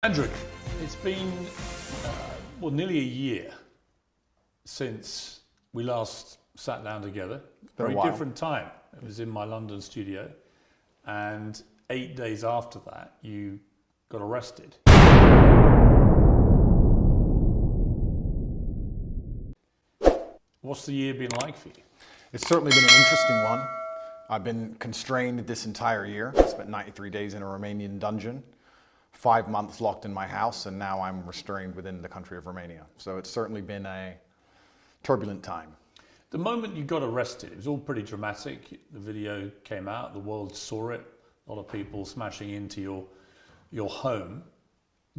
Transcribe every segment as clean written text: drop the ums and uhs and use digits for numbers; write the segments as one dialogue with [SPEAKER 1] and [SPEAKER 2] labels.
[SPEAKER 1] Andrew, it's been nearly a year since we last sat down together. Very different time. It was in my London studio, and 8 days after that, you got arrested. What's the year been like for you?
[SPEAKER 2] It's certainly been an interesting one. I've been constrained this entire year. I spent 93 days in a Romanian dungeon, 5 months locked in my house, and now I'm restrained within the country of Romania. So it's certainly been a turbulent time.
[SPEAKER 1] The moment you got arrested, it was all pretty dramatic. The video came out, the world saw it, a lot of people smashing into your home.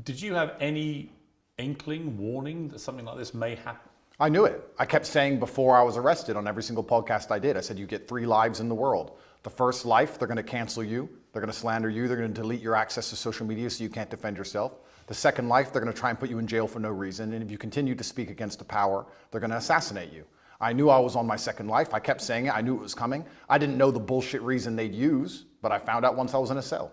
[SPEAKER 1] Did you have any inkling, warning that something like this may happen?
[SPEAKER 2] I knew it. I kept saying before I was arrested on every single podcast I did, I said, you get 3 lives in the world. The first life, they're going to cancel you. They're going to slander you. They're going to delete your access to social media so you can't defend yourself. The second life, they're going to try and put you in jail for no reason. And if you continue to speak against the power, they're going to assassinate you. I knew I was on my second life. I kept saying it. I knew it was coming. I didn't know the bullshit reason they'd use, but I found out once I was in a cell.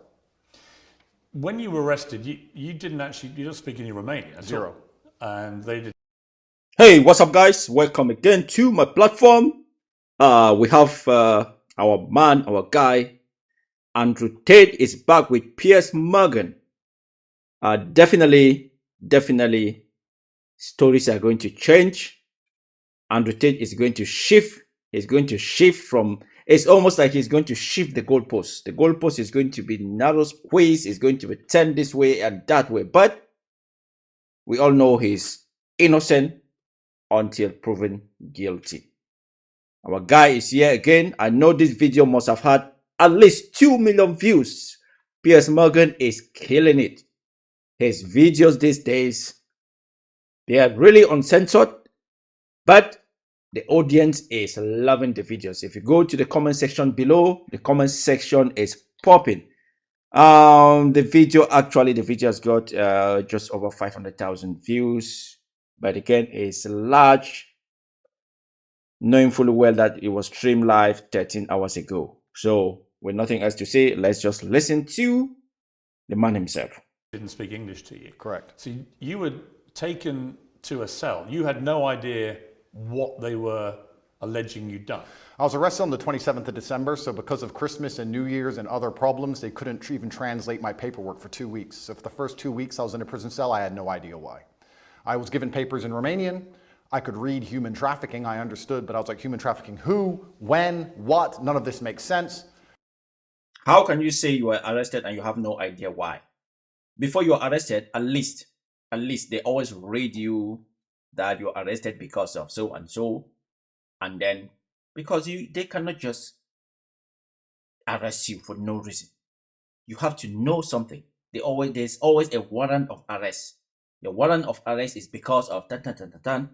[SPEAKER 1] When you were arrested, you don't speak any Romanian.
[SPEAKER 2] Zero.
[SPEAKER 1] And they did.
[SPEAKER 3] Hey, what's up, guys? Welcome again to my platform. We have our man, our guy, Andrew Tate is back with Piers Morgan. Definitely, stories are going to change. Andrew Tate is going to shift. He's going to shift from, it's almost like he's going to shift the goalpost. The goalpost is going to be narrow squeeze. It's going to be turned this way and that way. But we all know he's innocent until proven guilty. Our guy is here again. I know this video must have had at least 2 million views. Piers Morgan is killing it. His videos these days, they are really uncensored, but the audience is loving the videos. If you go to the comment section below, the comment section is popping. The video has got just over 500,000 views, but again, it's large, knowing fully well that it was streamed live 13 hours ago. So with nothing else to say, let's just listen to the man himself.
[SPEAKER 1] Didn't speak English to you.
[SPEAKER 2] Correct.
[SPEAKER 1] So you were taken to a cell. You had no idea what they were alleging you'd done.
[SPEAKER 2] I was arrested on the 27th of December, so because of Christmas and New Year's and other problems, they couldn't even translate my paperwork for 2 weeks. So for the first 2 weeks I was in a prison cell, I had no idea why. I was given papers in Romanian. I could read human trafficking, I understood, but I was like, human trafficking who, when, what? None of this makes sense.
[SPEAKER 3] How can you say you were arrested and you have no idea why? Before you are arrested, at least they always read you that you're arrested because of so and so, and then because they cannot just arrest you for no reason. You have to know something. There's always a warrant of arrest. The warrant of arrest is because of tan.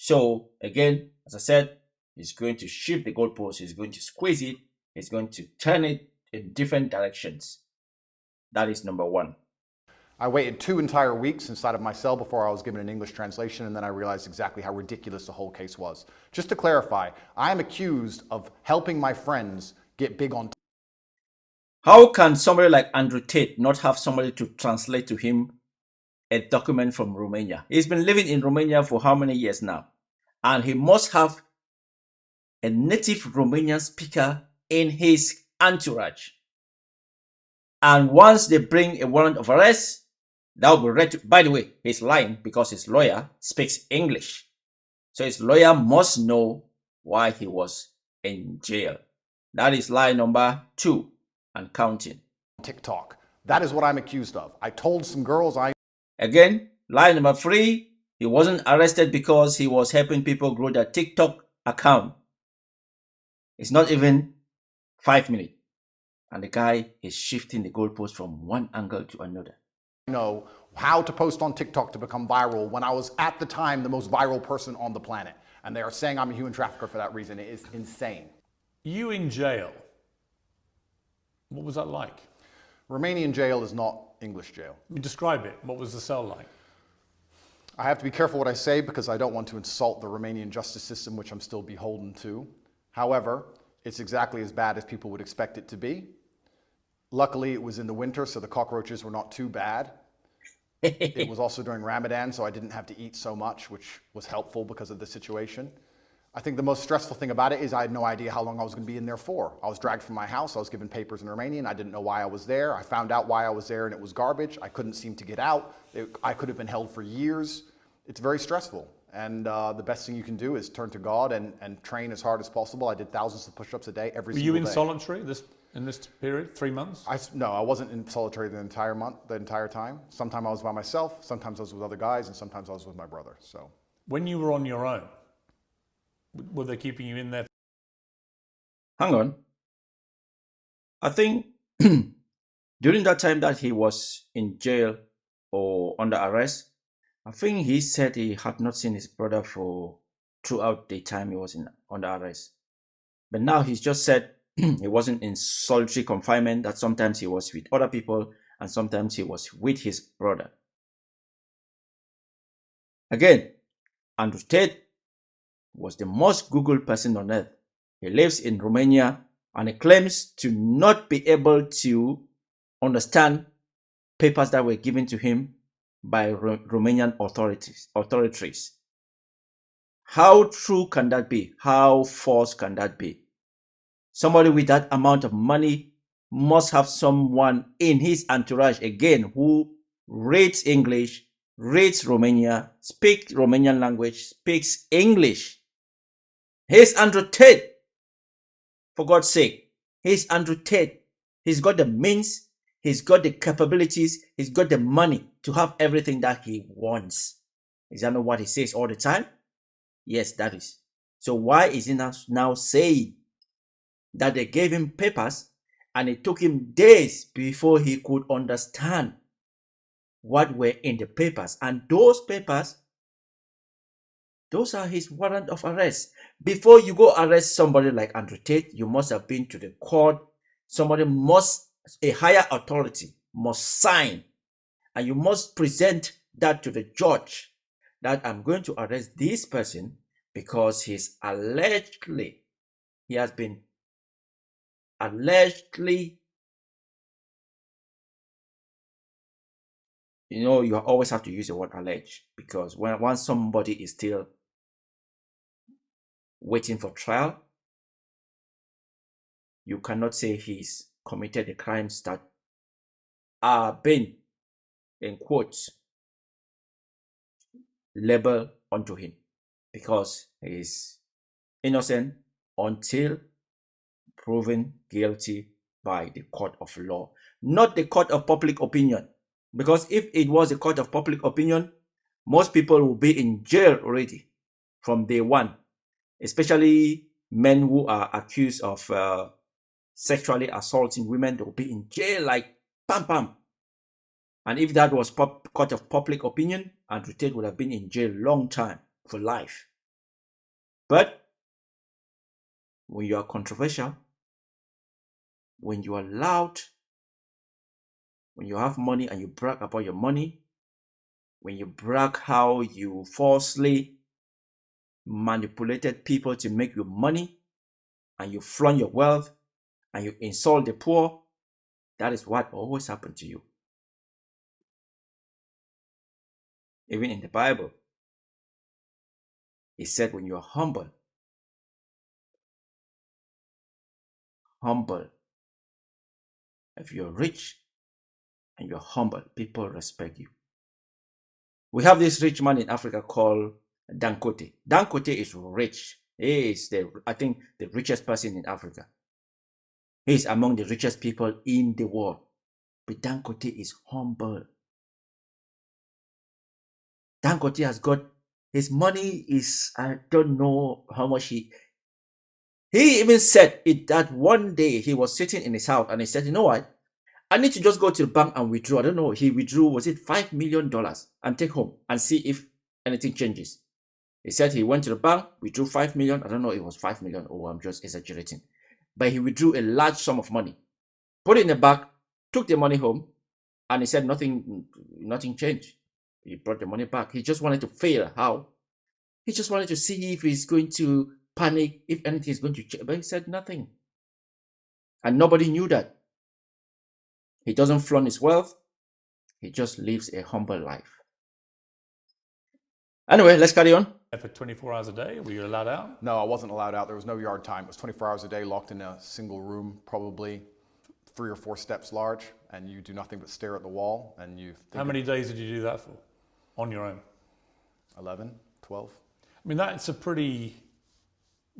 [SPEAKER 3] So again, as I said, he's going to shift the goalpost. He's going to squeeze it. He's going to turn it in different directions. That is number one.
[SPEAKER 2] I waited 2 entire weeks inside of my cell before I was given an English translation, and then I realized exactly how ridiculous the whole case was. Just to clarify, I am accused of helping my friends get big on.
[SPEAKER 3] How can somebody like Andrew Tate not have somebody to translate to him a document from Romania? He's been living in Romania for how many years now? And he must have a native Romanian speaker in his entourage. And once they bring a warrant of arrest, that will be read to, by the way, he's lying because his lawyer speaks English. So his lawyer must know why he was in jail. That is lie number 2 and counting.
[SPEAKER 2] TikTok. That is what I'm accused of. I told some girls
[SPEAKER 3] Again, lie number 3, he wasn't arrested because he was helping people grow their TikTok account. It's not even 5 minutes. And the guy is shifting the goalpost from one angle to another.
[SPEAKER 2] know how to post on TikTok to become viral when I was at the time the most viral person on the planet. And they are saying I'm a human trafficker for that reason. It is insane.
[SPEAKER 1] You in jail, what was that like?
[SPEAKER 2] Romanian jail is not English jail.
[SPEAKER 1] Describe it. What was the cell like?
[SPEAKER 2] I have to be careful what I say because I don't want to insult the Romanian justice system, which I'm still beholden to. However, it's exactly as bad as people would expect it to be. Luckily, it was in the winter, so the cockroaches were not too bad. It was also during Ramadan, so I didn't have to eat so much, which was helpful because of the situation. I think the most stressful thing about it is I had no idea how long I was going to be in there for. I was dragged from my house. I was given papers in Romanian. I didn't know why I was there. I found out why I was there, and it was garbage. I couldn't seem to get out. I could have been held for years. It's very stressful. And the best thing you can do is turn to God and train as hard as possible. I did thousands of push-ups a day every single day.
[SPEAKER 1] Were you in solitary in this period, 3 months?
[SPEAKER 2] No, I wasn't in solitary the entire time. Sometimes I was by myself, sometimes I was with other guys, and sometimes I was with my brother. So,
[SPEAKER 1] when you were on your own, were they keeping you in there?
[SPEAKER 3] Hang on. I think during that time that he was in jail or under arrest, I think he said he had not seen his brother throughout the time he was under arrest. But now he's just said he wasn't in solitary confinement, that sometimes he was with other people and sometimes he was with his brother. Again, Andrew Tate was the most Googled person on earth. He lives in Romania and he claims to not be able to understand papers that were given to him by Romanian authorities. How true can that be? How false can that be? Somebody with that amount of money must have someone in his entourage, again, who reads English, reads Romania, speaks Romanian language, speaks English. Here's Andrew Tate. For God's sake, here's Andrew Tate. He's got the means, he's got the capabilities, he's got the money to have everything that he wants. Is that not what he says all the time? Yes, that is. So why is he now saying that they gave him papers and it took him days before he could understand what were in the papers? And those papers, those are his warrant of arrest. Before you go arrest somebody like Andrew Tate, you must have been to the court. A higher authority must sign, and you must present that to the judge that I'm going to arrest this person because he has been allegedly, you always have to use the word alleged, because once somebody is still waiting for trial, you cannot say he's committed the crimes that are being, in quotes, labeled onto him, because he is innocent until proven guilty by the court of law, not the court of public opinion. Because if it was a court of public opinion, most people will be in jail already from day one, especially men who are accused of sexually assaulting women. They will be in jail like pam pam. And if that was court of public opinion, Andrew Tate would have been in jail long time, for life. But when you are controversial, when you are loud, when you have money and you brag about your money, when you brag how you falsely manipulated people to make you money, and you flaunt your wealth, and you insult the poor, that is what always happened to you. Even in the Bible, it said when you are humble, if you're rich and you're humble, people respect you. We have this rich man in Africa called Dangote. Dangote is rich. He is I think the richest person in Africa. He is among the richest people in the world. But Dangote is humble. Dangote has got, his money is, I don't know how much he even said it, that one day he was sitting in his house and he said, you know what? I need to just go to the bank and withdraw. I don't know. He withdrew, was it $5 million, and take home and see if anything changes. He said he went to the bank, withdrew 5 million. I don't know if it was 5 million or I'm just exaggerating. But he withdrew a large sum of money, put it in the bag, took the money home, and he said nothing changed. He brought the money back. He just wanted to fail. How? He just wanted to see if he's going to panic, if anything is going to change. But he said nothing. And nobody knew that. He doesn't flaunt his wealth. He just lives a humble life. Anyway, let's carry on.
[SPEAKER 1] For 24 hours a day, were you allowed out?
[SPEAKER 2] No, I wasn't allowed out. There was no yard time. It was 24 hours a day, locked in a single room, probably 3 or 4 steps large, and you do nothing but stare at the wall. And you.
[SPEAKER 1] How many days did you do that for, on your own?
[SPEAKER 2] 11, 12.
[SPEAKER 1] I mean, that's a pretty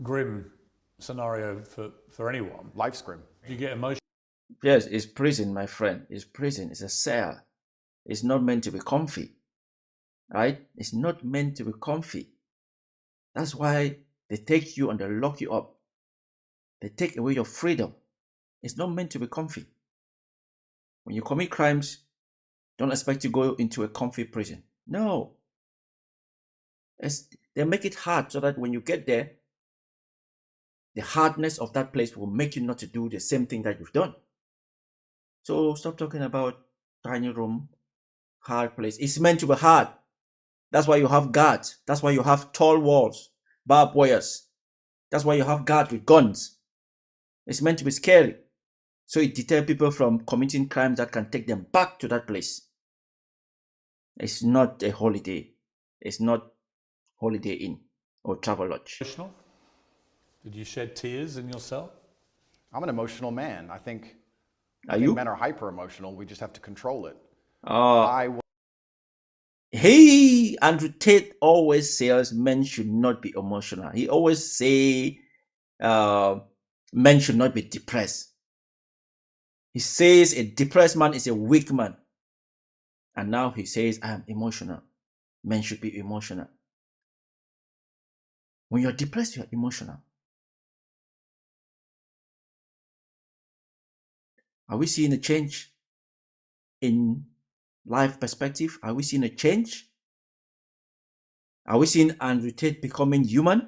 [SPEAKER 1] grim scenario for anyone.
[SPEAKER 2] Life's grim.
[SPEAKER 1] You get emotional.
[SPEAKER 3] Yes, it's prison, my friend. It's prison. It's a cell. It's not meant to be comfy. Right? It's not meant to be comfy. That's why they take you and they lock you up. They take away your freedom. It's not meant to be comfy. When you commit crimes, don't expect to go into a comfy prison. No. They make it hard so that when you get there, the hardness of that place will make you not to do the same thing that you've done. So stop talking about tiny room, hard place. It's meant to be hard. That's why you have guards. That's why you have tall walls, barbed wires. That's why you have guards with guns. It's meant to be scary. So it deters people from committing crimes that can take them back to that place. It's not a holiday. It's not Holiday Inn or Travelodge.
[SPEAKER 1] Emotional? Did you shed tears in your cell?
[SPEAKER 2] I'm an emotional man. I think men are hyper emotional. We just have to control it.
[SPEAKER 3] Andrew Tate always says men should not be emotional. He always say men should not be depressed. He says a depressed man is a weak man. And now he says, I am emotional. Men should be emotional. When you're depressed, you're emotional. Are we seeing a change in life perspective? Are we seeing a change? Are we seeing Andrew Tate becoming human?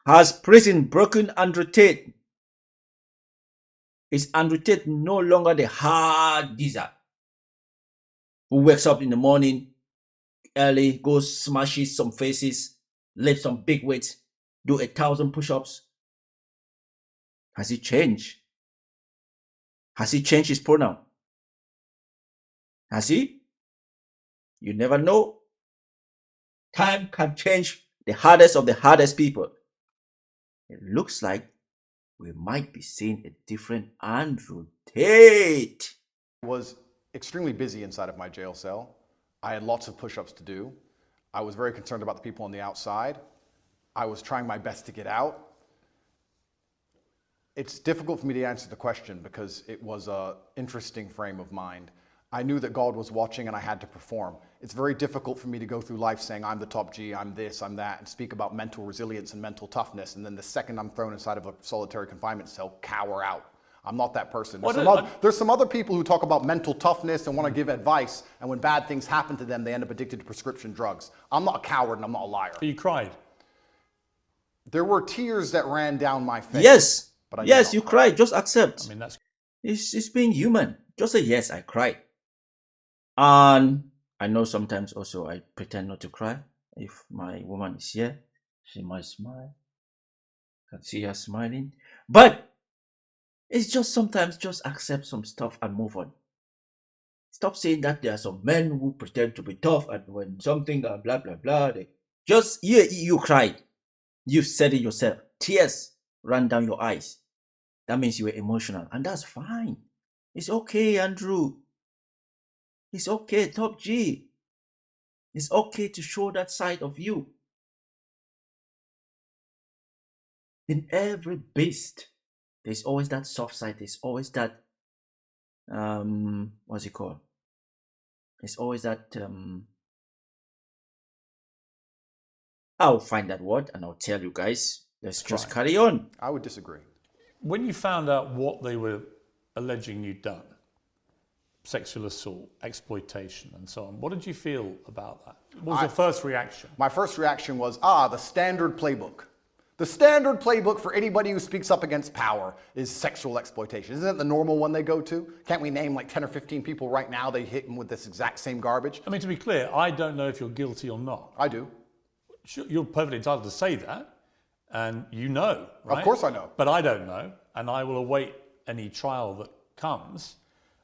[SPEAKER 3] Has prison broken Andrew Tate? Is Andrew Tate no longer the hard geezer who wakes up in the morning early, goes smashes some faces, lifts some big weights, do 1,000 push-ups? Has he changed? Has he changed his pronoun? Has he? You never know. Time can change the hardest of the hardest people. It looks like we might be seeing a different Andrew Tate.
[SPEAKER 2] I was extremely busy inside of my jail cell. I had lots of push-ups to do. I was very concerned about the people on the outside. I was trying my best to get out. It's difficult for me to answer the question because it was an interesting frame of mind. I knew that God was watching and I had to perform. It's very difficult for me to go through life saying I'm the top G, I'm this, I'm that, and speak about mental resilience and mental toughness, and then the second I'm thrown inside of a solitary confinement cell, cower out. I'm not that person. There's some other people who talk about mental toughness and want to give advice, and when bad things happen to them, they end up addicted to prescription drugs. I'm not a coward and I'm not a liar.
[SPEAKER 1] You cried?
[SPEAKER 2] There were tears that ran down my face.
[SPEAKER 3] Yes. Yes, you cried. Just accept.
[SPEAKER 1] I mean, that's...
[SPEAKER 3] It's being human. Just say, yes, I cried. And I know sometimes also I pretend not to cry. If my woman is here, she might smile. I can see her smiling. But it's just sometimes just accept some stuff and move on. Stop saying that there are some men who pretend to be tough and when something blah, blah, blah. You cried. You said it yourself. Tears ran down your eyes. That means you were emotional. And that's fine. It's okay, Andrew. It's okay, Top G. It's okay to show that side of you. In every beast, there's always that soft side. There's always that, what's it called? There's always that, I'll find that word and I'll tell you guys. Let's just carry on.
[SPEAKER 2] I would disagree.
[SPEAKER 1] When you found out what they were alleging you'd done, sexual assault, exploitation, and so on, what did you feel about that? What was your first reaction?
[SPEAKER 2] My first reaction was, the standard playbook. The standard playbook for anybody who speaks up against power is sexual exploitation. Isn't it the normal one they go to? Can't we name like 10 or 15 people right now they hit them with this exact same garbage?
[SPEAKER 1] I mean, to be clear, I don't know if you're guilty or not.
[SPEAKER 2] I do.
[SPEAKER 1] You're perfectly entitled to say that, and you know, right?
[SPEAKER 2] Of course I know.
[SPEAKER 1] But I don't know, and I will await any trial that comes.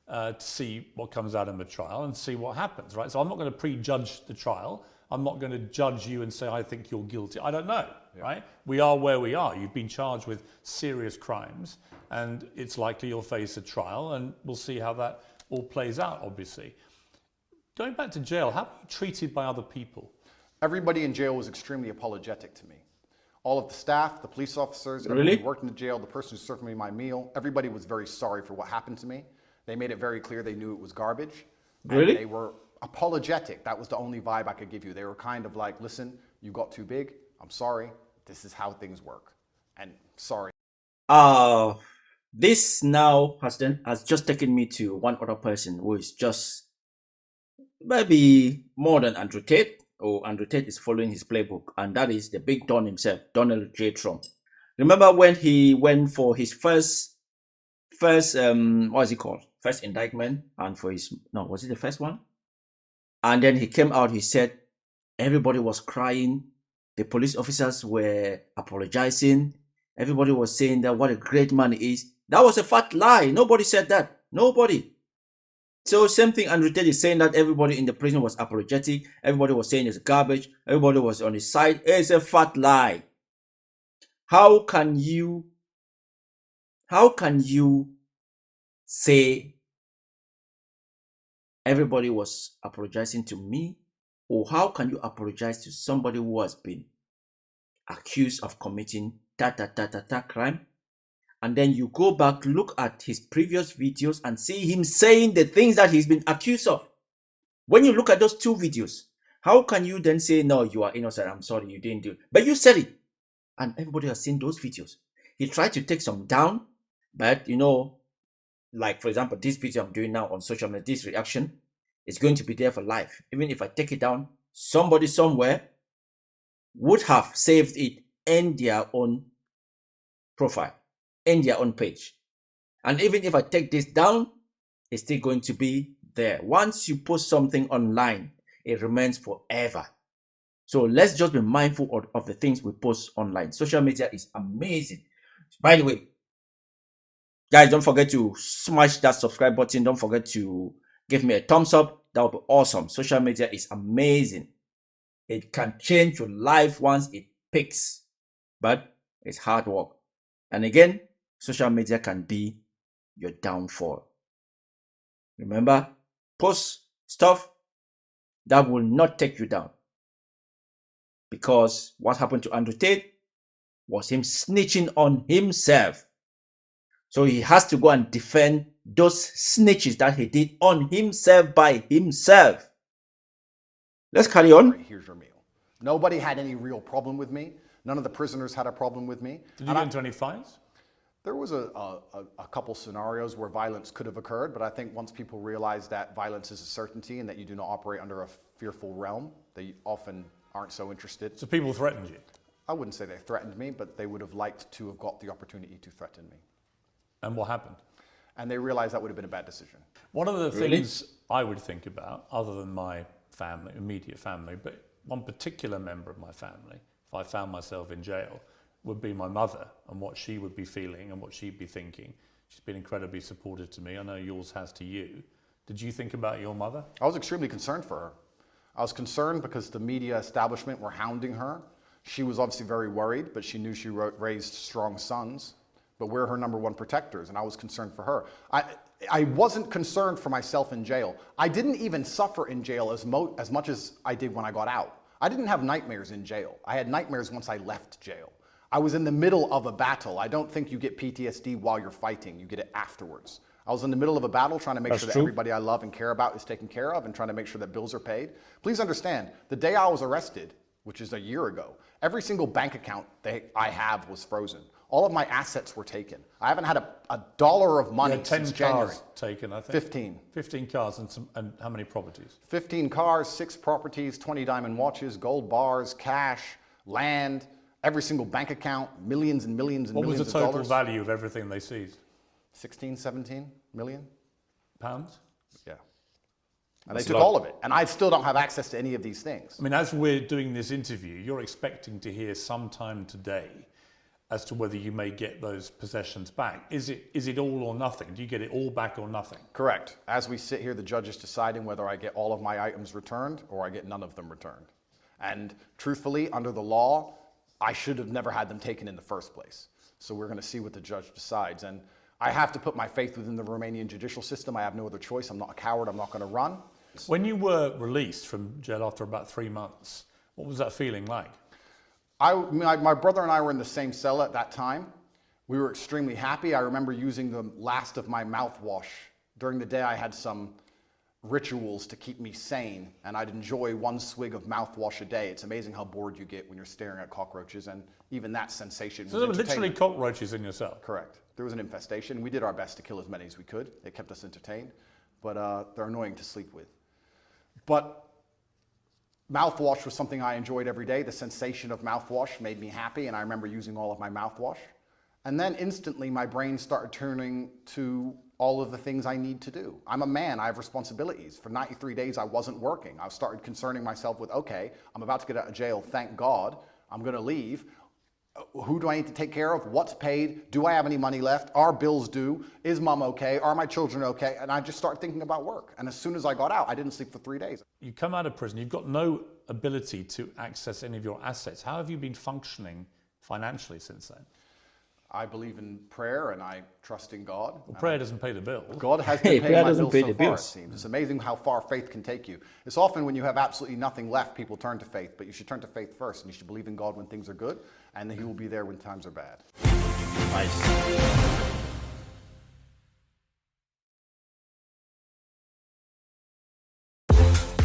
[SPEAKER 1] to see what comes out in the trial and see what happens, right? So I'm not going to prejudge the trial. I'm not going to judge you and say, I think you're guilty. I don't know, right? We are where we are. You've been charged with serious crimes, and it's likely you'll face a trial, and we'll see how that all plays out, obviously. Going back to jail, how are you treated by other people?
[SPEAKER 2] Everybody in jail was extremely apologetic to me. All of the staff, the police officers, everybody who worked in the jail, the person who served me my meal, everybody was very sorry for what happened to me. They made it very clear they knew it was garbage.
[SPEAKER 3] Really?
[SPEAKER 2] And they were apologetic. That was the only vibe I could give you. They were kind of like, listen, you got too big. I'm sorry. This is how things work. And sorry.
[SPEAKER 3] This now has just taken me to one other person who is just maybe more than Andrew Tate, or Andrew Tate is following his playbook, and that is the big Don himself, Donald J. Trump. Remember when he went for his first what is it called? First indictment, and for his, no, was it the first one? And then he came out, he said everybody was crying, the police officers were apologizing, everybody was saying that what a great man he is. That was a fat lie. Nobody said that. Nobody. So same thing, Andrew Tate is saying that everybody in the prison was apologetic, everybody was saying it's garbage, everybody was on his side. It's a fat lie. How can you say everybody was apologizing to me? Or how can you apologize to somebody who has been accused of committing crime? And then you go back, look at his previous videos and see him saying the things that he's been accused of. When you look at those two videos, how can you then say, no, you are innocent, I'm sorry, you didn't do it? But you said it. And everybody has seen those videos. He tried to take some down, but you know, like for example, this video I'm doing now on social media, this reaction is going to be there for life. Even if I take it down, somebody somewhere would have saved it in their own profile, in their own page. And even if I take this down, it's still going to be there. Once you post something online, it remains forever. So let's just be mindful of the things we post online. Social media is amazing. By the way, guys, don't forget to smash that subscribe button. Don't forget to give me a thumbs up. That would be awesome. Social media is amazing. It can change your life once it picks, but it's hard work. And again, social media can be your downfall. Remember, post stuff that will not take you down. Because what happened to Andrew Tate was him snitching on himself. So he has to go and defend those snitches that he did on himself by himself. Let's carry on.
[SPEAKER 2] Here's your meal. Nobody had any real problem with me. None of the prisoners had a problem with me.
[SPEAKER 1] Did you get into any fights?
[SPEAKER 2] There was a couple scenarios where violence could have occurred, but I think once people realize that violence is a certainty and that you do not operate under a fearful realm, they often aren't so interested.
[SPEAKER 1] So people threatened you?
[SPEAKER 2] I wouldn't say they threatened me, but they would have liked to have got the opportunity to threaten me.
[SPEAKER 1] And what happened?
[SPEAKER 2] And they realized that would have been a bad decision.
[SPEAKER 1] One of the things I would think about, other than my family, immediate family, but one particular member of my family, if I found myself in jail, would be my mother and what she would be feeling and what she'd be thinking. She's been incredibly supportive to me. I know yours has to you. Did you think about your mother?
[SPEAKER 2] I was extremely concerned for her. I was concerned because the media establishment were hounding her. She was obviously very worried, but she knew she raised strong sons. But we're her number one protectors, and I was concerned for her. I wasn't concerned for myself in jail. I didn't even suffer in jail as much as I did when I got out. I didn't have nightmares in jail. I had nightmares once I left jail. I was in the middle of a battle. I don't think you get PTSD while you're fighting. You get it afterwards. I was in the middle of a battle trying to make sure that everybody I love and care about is taken care of and trying to make sure that bills are paid. Please understand, the day I was arrested, which is a year ago, every single bank account that I have was frozen. All of my assets were taken. I haven't had a dollar of money since January.
[SPEAKER 1] 10 cars taken, I think.
[SPEAKER 2] 15.
[SPEAKER 1] 15 cars and how many properties?
[SPEAKER 2] 15 cars, 6 properties, 20 diamond watches, gold bars, cash, land, every single bank account, millions and millions and millions of dollars.
[SPEAKER 1] What was the total value of everything they seized?
[SPEAKER 2] 16, 17 million.
[SPEAKER 1] Pounds?
[SPEAKER 2] Yeah. And they took all of it. And I still don't have access to any of these things.
[SPEAKER 1] I mean, as we're doing this interview, you're expecting to hear sometime today as to whether you may get those possessions back. Is it all or nothing? Do you get it all back or nothing?
[SPEAKER 2] Correct. As we sit here, the judge is deciding whether I get all of my items returned or I get none of them returned. And truthfully, under the law, I should have never had them taken in the first place. So we're going to see what the judge decides. And I have to put my faith within the Romanian judicial system. I have no other choice. I'm not a coward. I'm not going to run.
[SPEAKER 1] When you were released from jail after about 3 months, what was that feeling like?
[SPEAKER 2] My brother and I were in the same cell at that time. We were extremely happy. I remember using the last of my mouthwash. During the day, I had some rituals to keep me sane, and I'd enjoy 1 swig of mouthwash a day. It's amazing how bored you get when you're staring at cockroaches, and even that sensation
[SPEAKER 1] So there were literally cockroaches in your cell?
[SPEAKER 2] Correct. There was an infestation. We did our best to kill as many as we could. It kept us entertained, but they're annoying to sleep with. But mouthwash was something I enjoyed every day. The sensation of mouthwash made me happy, and I remember using all of my mouthwash. And then instantly my brain started turning to all of the things I need to do. I'm a man, I have responsibilities. For 93 days I wasn't working. I started concerning myself with, okay, I'm about to get out of jail, thank God, I'm gonna leave. Who do I need to take care of? What's paid? Do I have any money left? Are bills due? Is mom okay? Are my children okay? And I just started thinking about work. And as soon as I got out, I didn't sleep for 3 days.
[SPEAKER 1] You come out of prison, you've got no ability to access any of your assets. How have you been functioning financially since then?
[SPEAKER 2] I believe in prayer and I trust in God.
[SPEAKER 1] Well, prayer doesn't pay the bills.
[SPEAKER 2] God has been paying my bills so far, it seems. It's amazing how far faith can take you. It's often when you have absolutely nothing left, people turn to faith, but you should turn to faith first, and you should believe in God when things are good, and He will be there when times are bad.
[SPEAKER 3] Nice.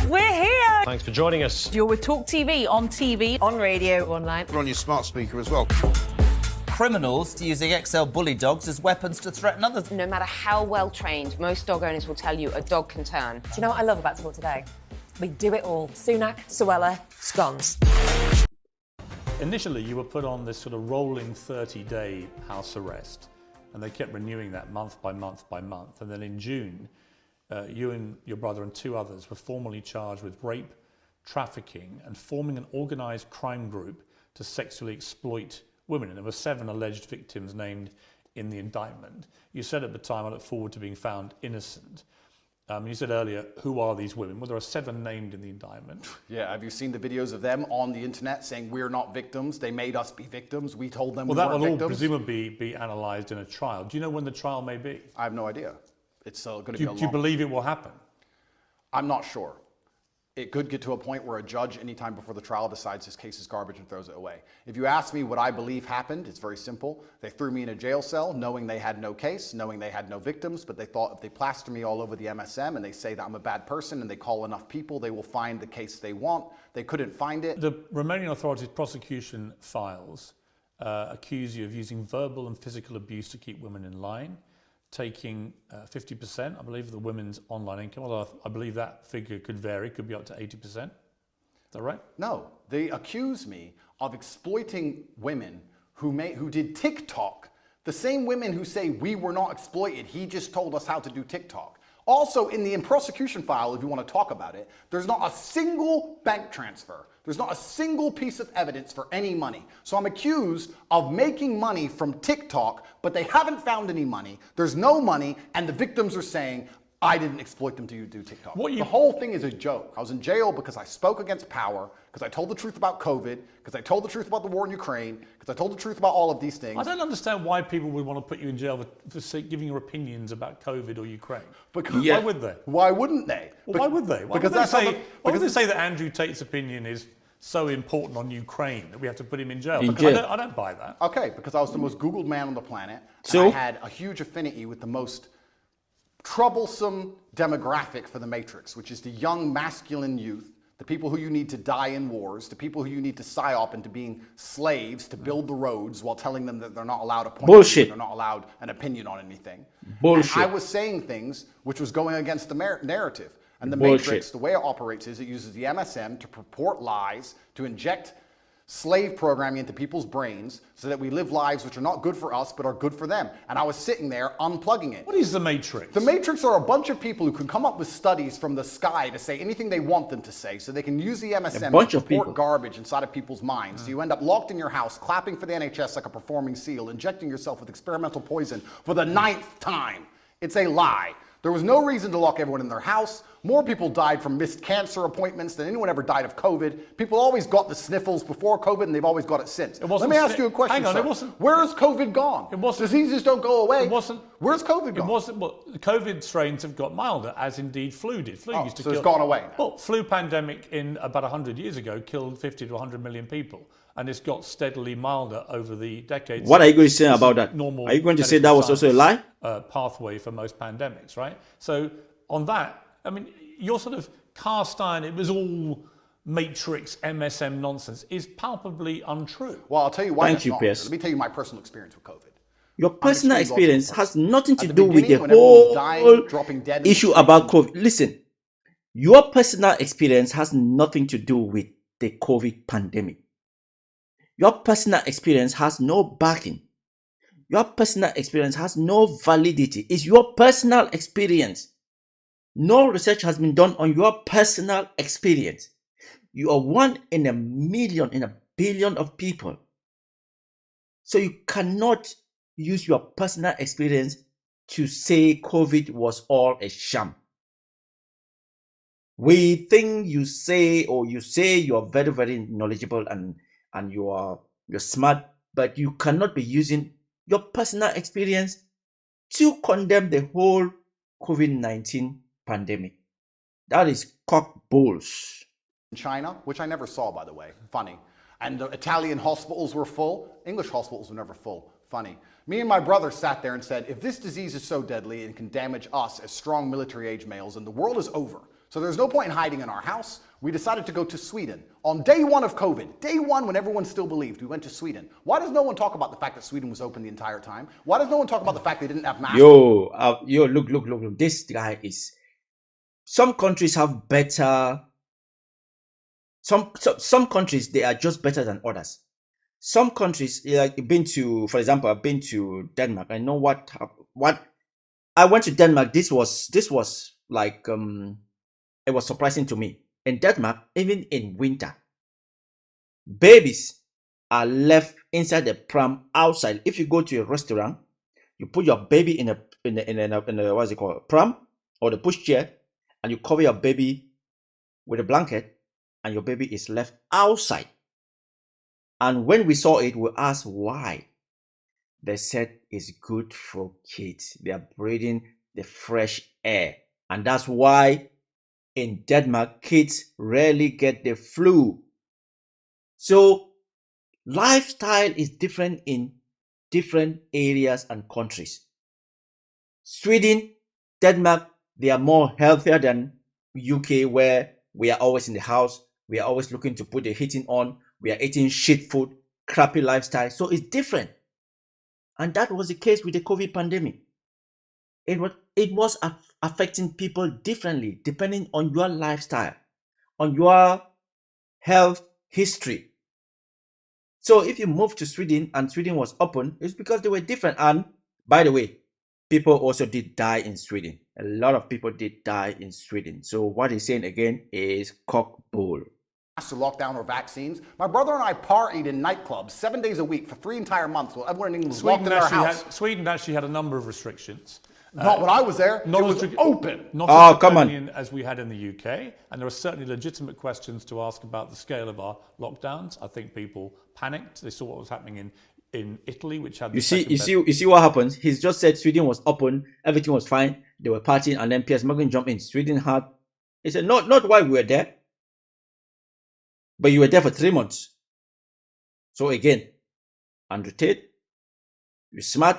[SPEAKER 4] We're here!
[SPEAKER 5] Thanks for joining us.
[SPEAKER 4] You're with Talk TV, on radio, online.
[SPEAKER 6] We're on your smart speaker as well.
[SPEAKER 7] Criminals using XL bully dogs as weapons to threaten others.
[SPEAKER 8] No matter how well trained, most dog owners will tell you a dog can turn.
[SPEAKER 9] Do you know what I love about Sport Today? We do it all. Sunak, Suella, scones.
[SPEAKER 1] Initially, you were put on this sort of rolling 30-day house arrest, and they kept renewing that month by month by month. And then in June, you and your brother and 2 others were formally charged with rape, trafficking, and forming an organised crime group to sexually exploit women. And there were 7 alleged victims named in the indictment. You said at the time, I look forward to being found innocent. You said earlier, who are these women? Well, there are 7 named in the indictment.
[SPEAKER 2] Yeah, have you seen the videos of them on the internet saying we're not victims, they made us be victims, we told them we weren't victims?
[SPEAKER 1] Well, that will all presumably be analysed in a trial. Do you know when the trial may be?
[SPEAKER 2] I have no idea. It's going to be a long...
[SPEAKER 1] Do you believe it will happen?
[SPEAKER 2] I'm not sure. It could get to a point where a judge, anytime before the trial, decides this case is garbage and throws it away. If you ask me what I believe happened, it's very simple. They threw me in a jail cell knowing they had no case, knowing they had no victims, but they thought if they plaster me all over the MSM and they say that I'm a bad person and they call enough people, they will find the case they want. They couldn't find it.
[SPEAKER 1] The Romanian authorities' prosecution files accuse you of using verbal and physical abuse to keep women in line, taking 50%, I believe, of the women's online income, although I believe that figure could vary, could be up to 80%. Is that right?
[SPEAKER 2] No, they accuse me of exploiting women who did TikTok. The same women who say we were not exploited, he just told us how to do TikTok. Also, in the prosecution file, if you want to talk about it, there's not a single bank transfer. There's not a single piece of evidence for any money. So I'm accused of making money from TikTok, but they haven't found any money. There's no money, and the victims are saying, I didn't exploit them to do TikTok. The whole thing is a joke. I was in jail because I spoke against power, because I told the truth about COVID, because I told the truth about the war in Ukraine, because I told the truth about all of these things.
[SPEAKER 1] I don't understand why people would want to put you in jail for giving your opinions about COVID or Ukraine.
[SPEAKER 2] Because,
[SPEAKER 1] why would they?
[SPEAKER 2] Why wouldn't they?
[SPEAKER 1] Well, why would they? Why would they say that Andrew Tate's opinion is so important on Ukraine that we have to put him in jail? I don't buy that.
[SPEAKER 2] Okay, because I was the most Googled man on the planet, and I had a huge affinity with the most troublesome demographic for the Matrix, which is the young masculine youth, the people who you need to die in wars, the people who you need to psyop into being slaves to build the roads while telling them that they're not allowed a point of view, they're not allowed an opinion on anything.
[SPEAKER 3] Bullshit.
[SPEAKER 2] And I was saying things which was going against the narrative. And the Matrix, the way it operates is it uses the MSM to purport lies, to inject slave programming into people's brains so that we live lives which are not good for us but are good for them. And I was sitting there unplugging it.
[SPEAKER 1] What is the Matrix?
[SPEAKER 2] The Matrix are a bunch of people who can come up with studies from the sky to say anything they want them to say, so they can use the MSM to report garbage inside of people's minds. So you end up locked in your house, clapping for the NHS like a performing seal, injecting yourself with experimental poison for the 9th time. It's a lie. There was no reason to lock everyone in their house. More people died from missed cancer appointments than anyone ever died of COVID. People always got the sniffles before COVID, and they've always got it since. Let me ask you a question,
[SPEAKER 1] Hang on,
[SPEAKER 2] sir.
[SPEAKER 1] it wasn't.
[SPEAKER 2] Where has COVID gone?
[SPEAKER 1] It wasn't.
[SPEAKER 2] Diseases don't go away.
[SPEAKER 1] It wasn't.
[SPEAKER 2] Where's COVID gone?
[SPEAKER 1] It wasn't. Well, COVID strains have got milder, as indeed flu did. Flu used to
[SPEAKER 2] so
[SPEAKER 1] kill.
[SPEAKER 2] It's gone away now.
[SPEAKER 1] Well, flu pandemic in about 100 years ago killed 50 to 100 million people, and it's got steadily milder over the decades.
[SPEAKER 3] What are you going to say about that?
[SPEAKER 1] Normal.
[SPEAKER 3] Are you going to say that was also a lie?
[SPEAKER 1] Pathway for most pandemics, right? So on that, I mean, your sort of cast iron, it was all Matrix, MSM nonsense, is palpably untrue.
[SPEAKER 2] Well, I'll tell you why.
[SPEAKER 3] Thank you, Piers.
[SPEAKER 2] Let me tell you my personal experience with COVID.
[SPEAKER 3] Your personal experience has nothing to do with the
[SPEAKER 2] when everyone was dying,
[SPEAKER 3] whole
[SPEAKER 2] dropping dead in the
[SPEAKER 3] issue
[SPEAKER 2] streets
[SPEAKER 3] about COVID. Listen, your personal experience has nothing to do with the COVID pandemic. Your personal experience has no backing. Your personal experience has no validity. It's your personal experience. No research has been done on your personal experience. You are one in a million, in a billion of people. So you cannot use your personal experience to say COVID was all a sham. We think you say you're very, very knowledgeable and you're smart, but you cannot be using your personal experience to condemn the whole COVID-19 pandemic. That is cock bulls.
[SPEAKER 2] in China, which I never saw, by the way. Funny. And the Italian hospitals were full. English hospitals were never full. Funny. Me and my brother sat there and said, if this disease is so deadly and can damage us as strong military-age males, then the world is over. So there's no point in hiding in our house. We decided to go to Sweden. On day one of COVID, day one when everyone still believed, we went to Sweden. Why does no one talk about the fact that Sweden was open the entire time? Why does no one talk about the fact they didn't have masks?
[SPEAKER 3] Look. This guy is... Some countries have better... Some countries, they are just better than others. Some countries, like for example, I've been to Denmark. I know what I went to Denmark. This was like it was surprising to me. In Denmark, even in winter, babies are left inside the pram outside. If you go to a restaurant, you put your baby in a what's it called, pram or the pushchair, and you cover your baby with a blanket, and your baby is left outside. And when we saw it, we asked why. They said it's good for kids. They are breathing the fresh air. And that's why in Denmark, kids rarely get the flu. So lifestyle is different in different areas and countries. Sweden, Denmark, they are more healthier than UK, where we are always in the house. We are always looking to put the heating on. We are eating shit food, crappy lifestyle. So it's different. And that was the case with the COVID pandemic. It was affecting people differently, depending on your lifestyle, on your health history. So if you move to Sweden and Sweden was open, it's because they were different. And by the way, people also did die in Sweden. A lot of people did die in Sweden. So what he's saying again is cock bull.
[SPEAKER 2] To lockdown or vaccines. My brother and I partied in nightclubs 7 days a week for 3 entire months while everyone in England was locked in their house.
[SPEAKER 1] Sweden actually had a number of restrictions.
[SPEAKER 2] Not when I was there.
[SPEAKER 1] Not
[SPEAKER 2] it was open.
[SPEAKER 1] Not as draconian as we had in the UK. And there are certainly legitimate questions to ask about the scale of our lockdowns. I think people panicked. They saw what was happening in Italy, which had
[SPEAKER 3] you see what happens. He's just said Sweden was open, everything was fine, they were partying, and then Piers Morgan jumped in. Sweden had, he said, not why we were there, but you were there for 3 months. So again, Andrew Tate, you're smart,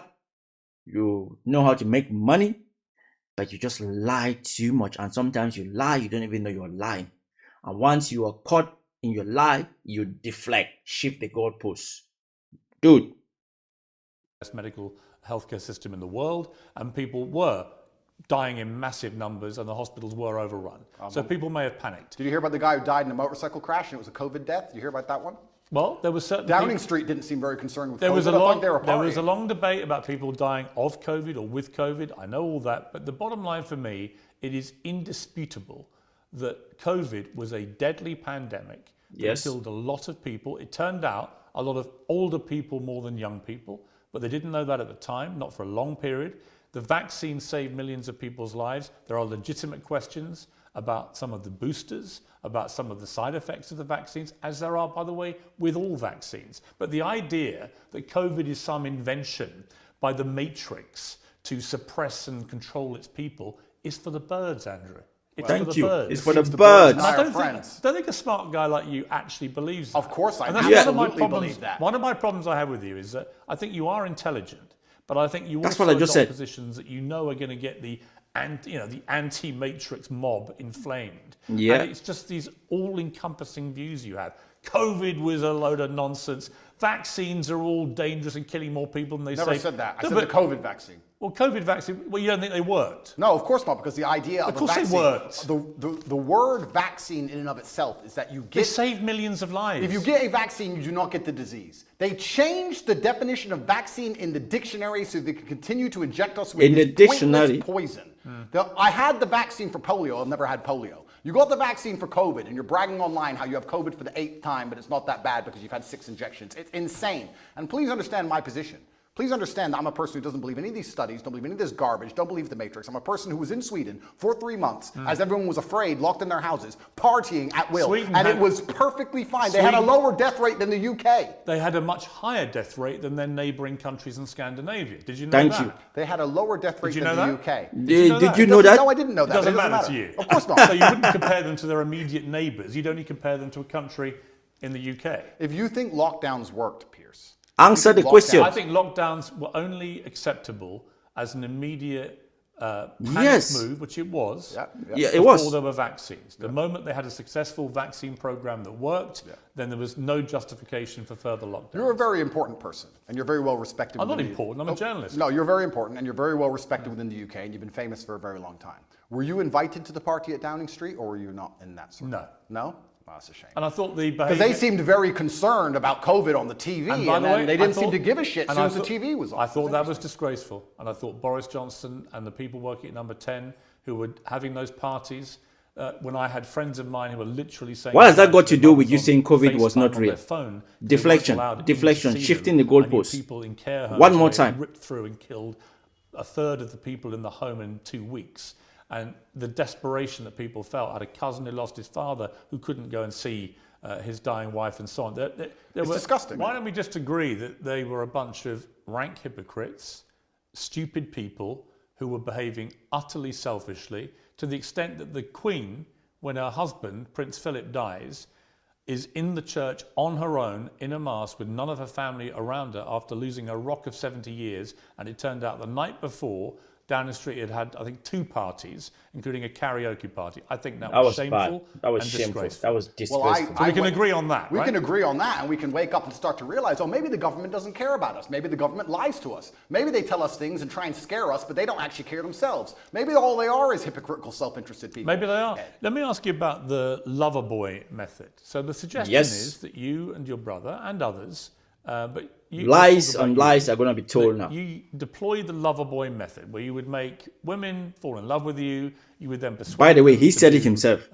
[SPEAKER 3] you know how to make money, but you just lie too much. And sometimes you lie, you don't even know you're lying. And once you are caught in your lie, you deflect, shift the goalposts. Dude.
[SPEAKER 1] Best medical healthcare system in the world, and people were dying in massive numbers and the hospitals were overrun. So people may have panicked.
[SPEAKER 2] Did you hear about the guy who died in a motorcycle crash and it was a COVID death? Did you hear about that one?
[SPEAKER 1] Well, there was certain
[SPEAKER 2] Downing
[SPEAKER 1] people,
[SPEAKER 2] Street didn't seem very concerned with
[SPEAKER 1] there
[SPEAKER 2] COVID.
[SPEAKER 1] was a
[SPEAKER 2] I thought
[SPEAKER 1] long
[SPEAKER 2] they were
[SPEAKER 1] there was a
[SPEAKER 2] partying.
[SPEAKER 1] long debate about people dying of COVID or with COVID. I know all that, but the bottom line for me, it is indisputable that COVID was a deadly pandemic that
[SPEAKER 3] Yes.
[SPEAKER 1] killed a lot of people. It turned out a lot of older people more than young people, but they didn't know that at the time, not for a long period. The vaccine saved millions of people's lives. There are legitimate questions about some of the boosters, about some of the side effects of the vaccines, as there are, by the way, with all vaccines. But the idea that COVID is some invention by the Matrix to suppress and control its people is for the birds, Andrew. It's for
[SPEAKER 3] Thank
[SPEAKER 1] the
[SPEAKER 3] you.
[SPEAKER 1] birds.
[SPEAKER 3] It's for the
[SPEAKER 2] Seems the birds
[SPEAKER 3] birds.
[SPEAKER 2] and I
[SPEAKER 1] I
[SPEAKER 2] are
[SPEAKER 1] don't
[SPEAKER 2] friends.
[SPEAKER 1] think a smart guy like you actually believes that.
[SPEAKER 2] Of course I
[SPEAKER 1] And that's
[SPEAKER 2] absolutely
[SPEAKER 1] one of my problems.
[SPEAKER 2] believe that.
[SPEAKER 1] One of my problems I have with you is that I think you are intelligent, but I think you
[SPEAKER 3] That's
[SPEAKER 1] also
[SPEAKER 3] what I just
[SPEAKER 1] adopt
[SPEAKER 3] said.
[SPEAKER 1] positions that you know are going to get the anti-matrix mob inflamed.
[SPEAKER 3] Yeah.
[SPEAKER 1] And it's just these all-encompassing views you have. COVID was a load of nonsense. Vaccines are all dangerous and killing more people than they say.
[SPEAKER 2] Never said that. I
[SPEAKER 1] No,
[SPEAKER 2] said
[SPEAKER 1] but-
[SPEAKER 2] the COVID vaccine.
[SPEAKER 1] Well, COVID vaccine, well, you don't think they worked?
[SPEAKER 2] No, of course not, because the idea of
[SPEAKER 1] course
[SPEAKER 2] a
[SPEAKER 1] they
[SPEAKER 2] vaccine,
[SPEAKER 1] worked.
[SPEAKER 2] the word vaccine in and of itself is that you
[SPEAKER 1] They
[SPEAKER 2] get,
[SPEAKER 1] saved millions of lives.
[SPEAKER 2] if you get a vaccine, you do not get the disease. They changed the definition of vaccine in the dictionary so they could continue to inject us with
[SPEAKER 3] In
[SPEAKER 2] this
[SPEAKER 3] the dictionary.
[SPEAKER 2] pointless poison. I had the vaccine for polio. I've never had polio. You got the vaccine for COVID, and you're bragging online how you have COVID for the 8th time, but it's not that bad because you've had 6 injections. It's insane. And please understand my position. Please understand that I'm a person who doesn't believe any of these studies, don't believe any of this garbage, don't believe the Matrix. I'm a person who was in Sweden for 3 months as everyone was afraid, locked in their houses, partying at will.
[SPEAKER 1] Sweden
[SPEAKER 2] and
[SPEAKER 1] had-
[SPEAKER 2] it was perfectly fine. They had a
[SPEAKER 1] Sweden-
[SPEAKER 2] lower death rate than the UK.
[SPEAKER 1] They had a much higher death rate than their neighbouring countries in Scandinavia. Did you know
[SPEAKER 3] Thank
[SPEAKER 1] that?
[SPEAKER 3] you.
[SPEAKER 2] They had a lower death rate
[SPEAKER 1] you
[SPEAKER 2] than
[SPEAKER 1] know
[SPEAKER 2] the
[SPEAKER 1] that?
[SPEAKER 2] UK.
[SPEAKER 3] Did you
[SPEAKER 2] It
[SPEAKER 3] know
[SPEAKER 2] doesn't-
[SPEAKER 3] that?
[SPEAKER 2] No, I didn't know
[SPEAKER 1] It
[SPEAKER 2] that.
[SPEAKER 1] doesn't
[SPEAKER 2] It
[SPEAKER 1] matter to you.
[SPEAKER 2] Of course not.
[SPEAKER 1] So you wouldn't compare them to their immediate neighbours. You'd only compare them to a country in the UK.
[SPEAKER 2] If you think lockdowns worked, Piers,
[SPEAKER 3] Answer the
[SPEAKER 2] Lockdown.
[SPEAKER 3] question.
[SPEAKER 1] I think lockdowns were only acceptable as an immediate panic
[SPEAKER 3] Yes.
[SPEAKER 1] move, which it was.
[SPEAKER 3] Yeah, it
[SPEAKER 1] Before
[SPEAKER 3] was.
[SPEAKER 1] there were vaccines. The moment they had a successful vaccine program that worked, then there was no justification for further lockdowns.
[SPEAKER 2] you're a very important person, and you're very well respected.
[SPEAKER 1] I'm not
[SPEAKER 2] within the-
[SPEAKER 1] important, I'm a journalist.
[SPEAKER 2] No, you're very important, and you're very well respected within the UK, and you've been famous for a very long time. Were you invited to the party at Downing Street, or were you not in that sort?
[SPEAKER 1] No.
[SPEAKER 2] No? Oh, that's a shame.
[SPEAKER 1] And I thought the
[SPEAKER 2] Because
[SPEAKER 1] behaviour...
[SPEAKER 2] they seemed very concerned about COVID on the TV,
[SPEAKER 1] And
[SPEAKER 2] and,
[SPEAKER 1] by the
[SPEAKER 2] then
[SPEAKER 1] way,
[SPEAKER 2] they
[SPEAKER 1] I
[SPEAKER 2] didn't seem
[SPEAKER 1] thought-
[SPEAKER 2] to give a shit as
[SPEAKER 1] and
[SPEAKER 2] soon
[SPEAKER 1] I
[SPEAKER 2] as the
[SPEAKER 1] thought-
[SPEAKER 2] TV was on.
[SPEAKER 1] I thought that was
[SPEAKER 2] interesting.
[SPEAKER 1] disgraceful. And I thought Boris Johnson and the people working at Number 10 who were having those parties, when I had friends of mine who were literally saying...
[SPEAKER 3] What has that got to do with
[SPEAKER 1] on
[SPEAKER 3] you saying COVID was
[SPEAKER 1] FaceTime
[SPEAKER 3] not
[SPEAKER 1] on
[SPEAKER 3] real?
[SPEAKER 1] their phone, they
[SPEAKER 3] Deflection,
[SPEAKER 1] weren't allowed in
[SPEAKER 3] deflection,
[SPEAKER 1] to see
[SPEAKER 3] shifting
[SPEAKER 1] them.
[SPEAKER 3] the goalposts.
[SPEAKER 1] I knew people in care homes
[SPEAKER 3] One more
[SPEAKER 1] where they
[SPEAKER 3] time.
[SPEAKER 1] ripped through and killed a third of the people in the home in 2 weeks. And the desperation that people felt. I had a cousin who lost his father who couldn't go and see his dying wife and so on.
[SPEAKER 2] It's disgusting.
[SPEAKER 1] Why don't we just agree that they were a bunch of rank hypocrites, stupid people who were behaving utterly selfishly to the extent that the Queen, when her husband, Prince Philip, dies, is in the church on her own in a mass with none of her family around her after losing a rock of 70 years. And it turned out the night before, Downing Street had, I think, 2 parties, including a karaoke party. I think that was
[SPEAKER 3] That was
[SPEAKER 1] shameful
[SPEAKER 3] bad. That was
[SPEAKER 1] and
[SPEAKER 3] shameful.
[SPEAKER 1] disgraceful.
[SPEAKER 3] That was
[SPEAKER 2] Well,
[SPEAKER 3] disgraceful.
[SPEAKER 1] So we can agree on that,
[SPEAKER 2] We
[SPEAKER 1] right?
[SPEAKER 2] can agree on that, and we can wake up and start to realize, oh, maybe the government doesn't care about us. Maybe the government lies to us. Maybe they tell us things and try and scare us, but they don't actually care themselves. Maybe all they are is hypocritical, self-interested people.
[SPEAKER 1] Maybe they are. Let me ask you about the lover boy method. So the suggestion
[SPEAKER 3] Yes.
[SPEAKER 1] is that you and your brother and others, but you
[SPEAKER 3] Lies
[SPEAKER 1] talk about
[SPEAKER 3] on
[SPEAKER 1] you,
[SPEAKER 3] lies are going to be told
[SPEAKER 1] that
[SPEAKER 3] now.
[SPEAKER 1] you deploy the lover boy method, where you would make women fall in love with you. You would then persuade.
[SPEAKER 3] By the way,
[SPEAKER 1] them
[SPEAKER 3] he
[SPEAKER 1] to
[SPEAKER 3] said it
[SPEAKER 1] do,
[SPEAKER 3] himself.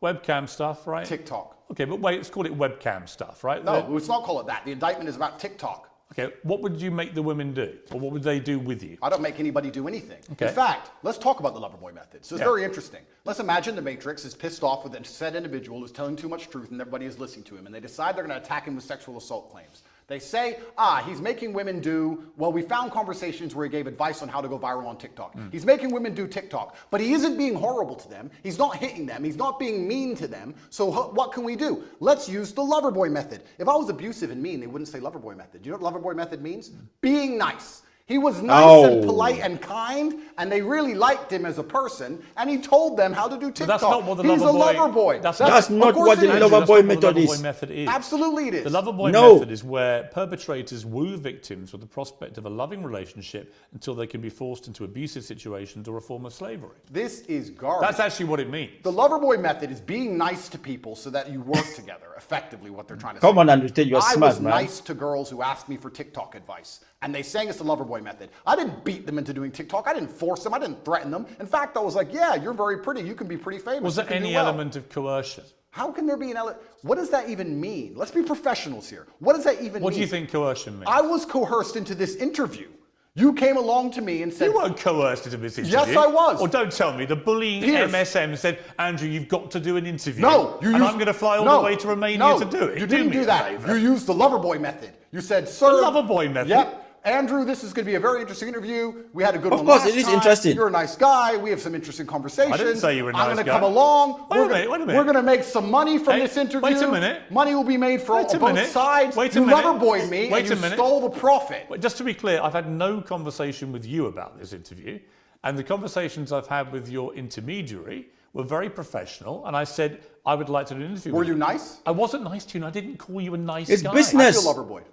[SPEAKER 1] Webcam stuff, right?
[SPEAKER 2] TikTok.
[SPEAKER 1] Okay, but wait, let's call it webcam stuff, right?
[SPEAKER 2] No, let's not call it that. The indictment is about TikTok.
[SPEAKER 1] Okay, what would you make the women do, or what would they do with you?
[SPEAKER 2] I don't make anybody do anything.
[SPEAKER 1] Okay.
[SPEAKER 2] In fact, let's talk about the Loverboy method. So it's
[SPEAKER 1] Yeah.
[SPEAKER 2] very interesting. Let's imagine the Matrix is pissed off with a said individual who's telling too much truth and everybody is listening to him, and they decide they're going to attack him with sexual assault claims. They say, he's making women do, well, we found conversations where he gave advice on how to go viral on TikTok. He's making women do TikTok, but he isn't being horrible to them. He's not hitting them. He's not being mean to them. So what can we do? Let's use the Loverboy method. If I was abusive and mean, they wouldn't say Loverboy method. Do you know what Loverboy method means? Being nice. He was nice and polite and kind, and they really liked him as a person, and he told them how to do TikTok.
[SPEAKER 1] that's not what the
[SPEAKER 2] He's a
[SPEAKER 1] lover
[SPEAKER 2] lover
[SPEAKER 1] boy-
[SPEAKER 2] boy.
[SPEAKER 3] That's not
[SPEAKER 2] of course
[SPEAKER 3] what
[SPEAKER 2] it
[SPEAKER 3] the
[SPEAKER 2] is.
[SPEAKER 3] lover
[SPEAKER 1] That's
[SPEAKER 3] boy
[SPEAKER 1] not what
[SPEAKER 3] method
[SPEAKER 1] the
[SPEAKER 3] is.
[SPEAKER 1] lover boy method is.
[SPEAKER 2] Absolutely it is.
[SPEAKER 1] The lover boy
[SPEAKER 3] No.
[SPEAKER 1] method is where perpetrators woo victims with the prospect of a loving relationship until they can be forced into abusive situations or a form of slavery.
[SPEAKER 2] This is garbage.
[SPEAKER 1] That's actually what it means.
[SPEAKER 2] The lover boy method is being nice to people so that you work together, effectively what they're trying to say.
[SPEAKER 3] Come on, Andrew Tate, you're
[SPEAKER 2] I
[SPEAKER 3] smart,
[SPEAKER 2] was
[SPEAKER 3] man.
[SPEAKER 2] nice to girls who asked me for TikTok advice, and they sang it's the lover boy method. I didn't beat them into doing TikTok. I didn't force them. I didn't threaten them. In fact, I was like, yeah, you're very pretty. You can be pretty famous.
[SPEAKER 1] Was
[SPEAKER 2] You
[SPEAKER 1] there
[SPEAKER 2] can do
[SPEAKER 1] any
[SPEAKER 2] well."
[SPEAKER 1] element of coercion?
[SPEAKER 2] How can there be an element? What does that even mean? Let's be professionals here. What does that even mean?
[SPEAKER 1] What do you think coercion means?
[SPEAKER 2] I was coerced into this interview. You came along to me and said,
[SPEAKER 1] You weren't coerced into this interview.
[SPEAKER 2] Yes, I was.
[SPEAKER 1] Or don't tell me the bullying
[SPEAKER 2] Piers.
[SPEAKER 1] MSM said, Andrew, you've got to do an interview.
[SPEAKER 2] No, you
[SPEAKER 1] and
[SPEAKER 2] used,
[SPEAKER 1] I'm going to fly all
[SPEAKER 2] no,
[SPEAKER 1] the way to Romania
[SPEAKER 2] no,
[SPEAKER 1] to do it.
[SPEAKER 2] You didn't
[SPEAKER 1] me
[SPEAKER 2] do
[SPEAKER 1] a
[SPEAKER 2] that.
[SPEAKER 1] favour.
[SPEAKER 2] You used the lover boy method. You said, sir.
[SPEAKER 1] The lover boy method?
[SPEAKER 2] Yep. Andrew, this is going to be a very interesting interview. We had a good
[SPEAKER 3] Of
[SPEAKER 2] one
[SPEAKER 3] course,
[SPEAKER 2] last
[SPEAKER 3] it is
[SPEAKER 2] time.
[SPEAKER 3] interesting.
[SPEAKER 2] You're a nice guy. We have some interesting conversations.
[SPEAKER 1] I didn't say you were a
[SPEAKER 2] I'm
[SPEAKER 1] nice
[SPEAKER 2] going to
[SPEAKER 1] guy.
[SPEAKER 2] come along.
[SPEAKER 1] Wait a minute.
[SPEAKER 2] We're going to make some money from
[SPEAKER 1] Hey,
[SPEAKER 2] this interview.
[SPEAKER 1] wait a minute.
[SPEAKER 2] Money will be made for
[SPEAKER 1] Wait a
[SPEAKER 2] both
[SPEAKER 1] minute.
[SPEAKER 2] sides.
[SPEAKER 1] Wait a
[SPEAKER 2] you
[SPEAKER 1] minute.
[SPEAKER 2] lover boyed me
[SPEAKER 1] Wait
[SPEAKER 2] and
[SPEAKER 1] a
[SPEAKER 2] you
[SPEAKER 1] minute.
[SPEAKER 2] stole the profit.
[SPEAKER 1] But just to be clear, I've had no conversation with you about this interview. And the conversations I've had with your intermediary were very professional. And I said, I would like to do an interview
[SPEAKER 2] Were
[SPEAKER 1] with
[SPEAKER 2] you nice?
[SPEAKER 1] I wasn't nice to you, and I didn't call you a nice
[SPEAKER 3] It's
[SPEAKER 1] guy.
[SPEAKER 3] business.
[SPEAKER 2] I feel lover boyed.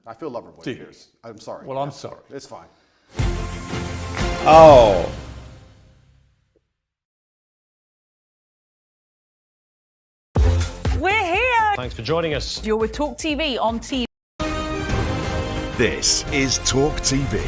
[SPEAKER 2] I feel lover boyed,
[SPEAKER 1] Do you?
[SPEAKER 2] Piers. I'm sorry.
[SPEAKER 1] Well, I'm sorry.
[SPEAKER 2] It's fine.
[SPEAKER 3] Oh.
[SPEAKER 4] We're here.
[SPEAKER 5] Thanks for joining us.
[SPEAKER 4] You're with Talk TV on TV.
[SPEAKER 6] This is Talk TV.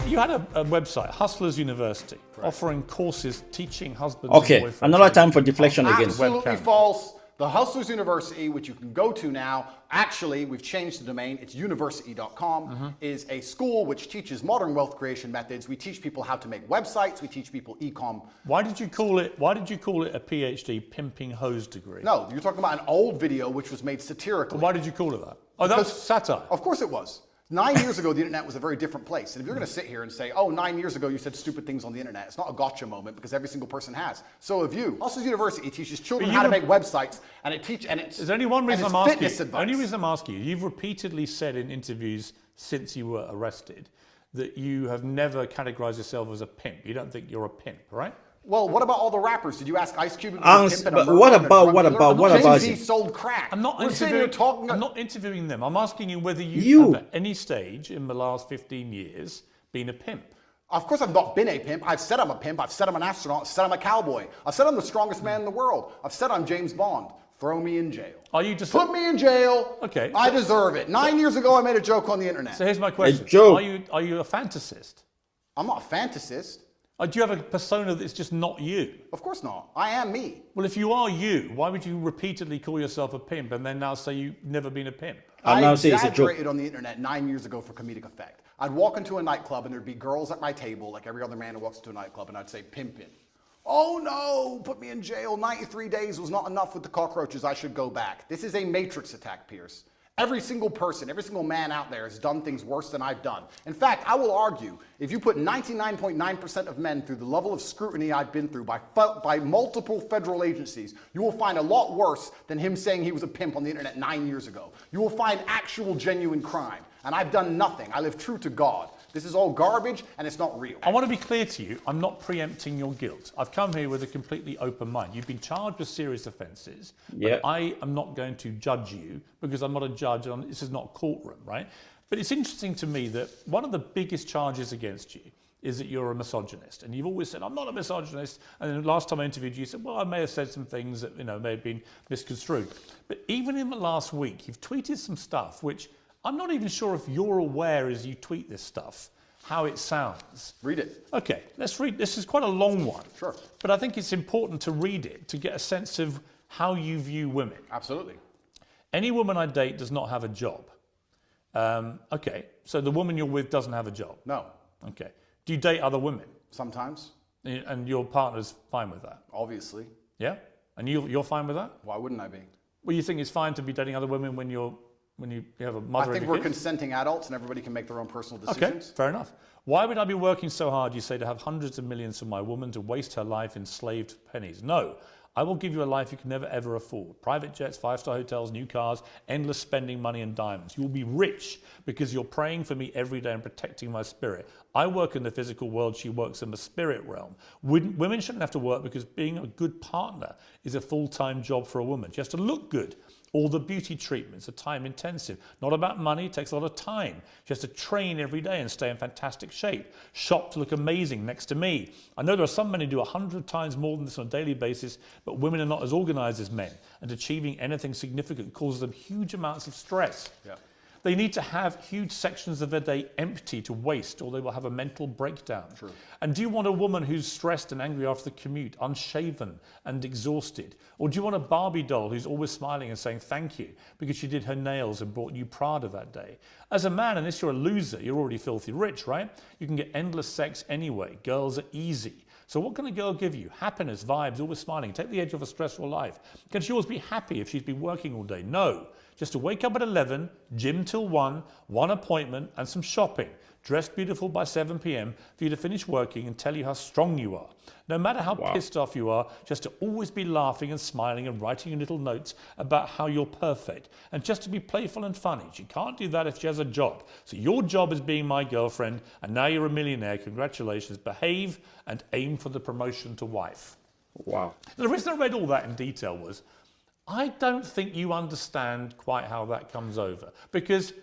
[SPEAKER 1] You had a website, Hustlers University, offering courses teaching husbands
[SPEAKER 3] Okay,
[SPEAKER 1] and boyfriends.
[SPEAKER 3] another time for deflection again.
[SPEAKER 2] Absolutely
[SPEAKER 1] Webcam.
[SPEAKER 2] false. The Hustlers University, which you can go to now, actually, we've changed the domain. It's university.com, is a school which teaches modern wealth creation methods. We teach people how to make websites. We teach people e-com.
[SPEAKER 1] Why did you call it a PhD pimping hose degree?
[SPEAKER 2] No, you're talking about an old video which was made satirically.
[SPEAKER 1] Why did you call it that? Oh, that was
[SPEAKER 2] Because-
[SPEAKER 1] satire.
[SPEAKER 2] Of course it was. 9 years ago, the internet was a very different place. And if you're going to sit here and say, oh, 9 years ago you said stupid things on the internet, it's not a gotcha moment because every single person has. So have you. Hustlers University teaches children
[SPEAKER 1] But
[SPEAKER 2] how to
[SPEAKER 1] you
[SPEAKER 2] make websites, and it's
[SPEAKER 1] There's only one reason
[SPEAKER 2] and
[SPEAKER 1] I'm
[SPEAKER 2] it's
[SPEAKER 1] asking.
[SPEAKER 2] fitness advice.
[SPEAKER 1] Only reason I'm asking you. You've repeatedly said in interviews since you were arrested that you have never categorized yourself as a pimp. You don't think you're a pimp, right?
[SPEAKER 2] Well, what about all the rappers? Did you ask Ice Cube if he was a pimp and a
[SPEAKER 3] but
[SPEAKER 2] murderer
[SPEAKER 3] what
[SPEAKER 2] and a
[SPEAKER 3] about-
[SPEAKER 2] drug
[SPEAKER 3] what
[SPEAKER 2] dealer?
[SPEAKER 3] about- what about
[SPEAKER 2] Jay-Z
[SPEAKER 3] him?
[SPEAKER 2] sold crack.
[SPEAKER 1] I'm not
[SPEAKER 2] We're sitting here
[SPEAKER 1] interviewing.
[SPEAKER 2] talking.
[SPEAKER 1] I'm not interviewing them. I'm asking you whether you
[SPEAKER 3] You.
[SPEAKER 1] have at any stage in the last 15 years been a pimp.
[SPEAKER 2] Of course, I've not been a pimp. I've said I'm a pimp. I've said I'm an astronaut. I've said I'm a cowboy. I've said I'm the strongest man in the world. I've said I'm James Bond. Throw me in jail.
[SPEAKER 1] Are you just
[SPEAKER 2] Put me in jail.
[SPEAKER 1] Okay.
[SPEAKER 2] I deserve it. 9 years ago, I made a joke on the internet.
[SPEAKER 1] So here's my question:
[SPEAKER 3] joke.
[SPEAKER 1] Are you a fantasist?
[SPEAKER 2] I'm not a fantasist.
[SPEAKER 1] Do you have a persona that's just not you?
[SPEAKER 2] Of course not. I am me.
[SPEAKER 1] Well, if you are you, why would you repeatedly call yourself a pimp and then now say you've never been a pimp?
[SPEAKER 3] And
[SPEAKER 2] I
[SPEAKER 3] now say it's a joke.
[SPEAKER 2] exaggerated on the internet 9 years ago for comedic effect. I'd walk into a nightclub and there'd be girls at my table, like every other man who walks into a nightclub, and I'd say, pimpin'. Oh no, put me in jail. 93 days was not enough with the cockroaches. I should go back. This is a matrix attack, Piers. Every single person, every single man out there has done things worse than I've done. In fact, I will argue, if you put 99.9% of men through the level of scrutiny I've been through by multiple federal agencies, you will find a lot worse than him saying he was a pimp on the internet 9 years ago. You will find actual genuine crime. And I've done nothing. I live true to God. This is all garbage and it's not real.
[SPEAKER 1] I want to be clear to you, I'm not preempting your guilt. I've come here with a completely open mind. You've been charged with serious offences,
[SPEAKER 3] Yeah.
[SPEAKER 1] but I am not going to judge you because I'm not a judge and this is not a courtroom, right? But it's interesting to me that one of the biggest charges against you is that you're a misogynist. And you've always said, I'm not a misogynist. And then the last time I interviewed you, you said, well, I may have said some things that may have been misconstrued. But even in the last week, you've tweeted some stuff which I'm not even sure if you're aware as you tweet this stuff, how it sounds.
[SPEAKER 2] Read it.
[SPEAKER 1] Okay, let's read. This is quite a long one.
[SPEAKER 2] Sure.
[SPEAKER 1] But I think it's important to read it to get a sense of how you view women.
[SPEAKER 2] Absolutely.
[SPEAKER 1] Any woman I date does not have a job. Okay, so the woman you're with doesn't have a job.
[SPEAKER 2] No.
[SPEAKER 1] Okay. Do you date other women?
[SPEAKER 2] Sometimes.
[SPEAKER 1] And your partner's fine with that?
[SPEAKER 2] Obviously.
[SPEAKER 1] Yeah? And you're fine with that?
[SPEAKER 2] Why wouldn't I be?
[SPEAKER 1] Well, you think it's fine to be dating other women when you have a mother
[SPEAKER 2] I think
[SPEAKER 1] and a
[SPEAKER 2] we're
[SPEAKER 1] kid?
[SPEAKER 2] consenting adults and everybody can make their own personal
[SPEAKER 1] Okay,
[SPEAKER 2] decisions.
[SPEAKER 1] fair enough. Why would I be working so hard, you say, to have hundreds of millions for my woman to waste her life enslaved pennies? No, I will give you a life you can never ever afford. Private jets, 5-star hotels, new cars, endless spending money and diamonds. You will be rich because you're praying for me every day and protecting my spirit. I work in the physical world, she works in the spirit realm. Women shouldn't have to work because being a good partner is a full-time job for a woman. She has to look good. All the beauty treatments are time intensive. Not about money, it takes a lot of time. She has to train every day and stay in fantastic shape. Shop to look amazing next to me. I know there are some men who do 100 times more than this on a daily basis, but women are not as organized as men. And achieving anything significant causes them huge amounts of stress. Yeah. They need to have huge sections of their day empty to waste, or they will have a mental breakdown. True. And do you want a woman who's stressed and angry after the commute, unshaven and exhausted? Or do you want a Barbie doll who's always smiling and saying thank you because she did her nails and brought you Prada that day? As a man, unless you're a loser, you're already filthy rich, right? You can get endless sex anyway. Girls are easy. So what can a girl give you? Happiness, vibes, always smiling. Take the edge off a stressful life. Can she always be happy if she's been working all day? No. Just to wake up at 11, gym till 1, one appointment and some shopping. Dress beautiful by 7 p.m. for you to finish working and tell you how strong you are. No matter how pissed off you are, just to always be laughing and smiling and writing little notes about how you're perfect. And just to be playful and funny. She can't do that if she has a job. So your job is being my girlfriend and now you're a millionaire. Congratulations. Behave and aim for the promotion to wife.
[SPEAKER 3] Wow.
[SPEAKER 1] The reason I read all that in detail was I don't think you understand quite how that comes over, because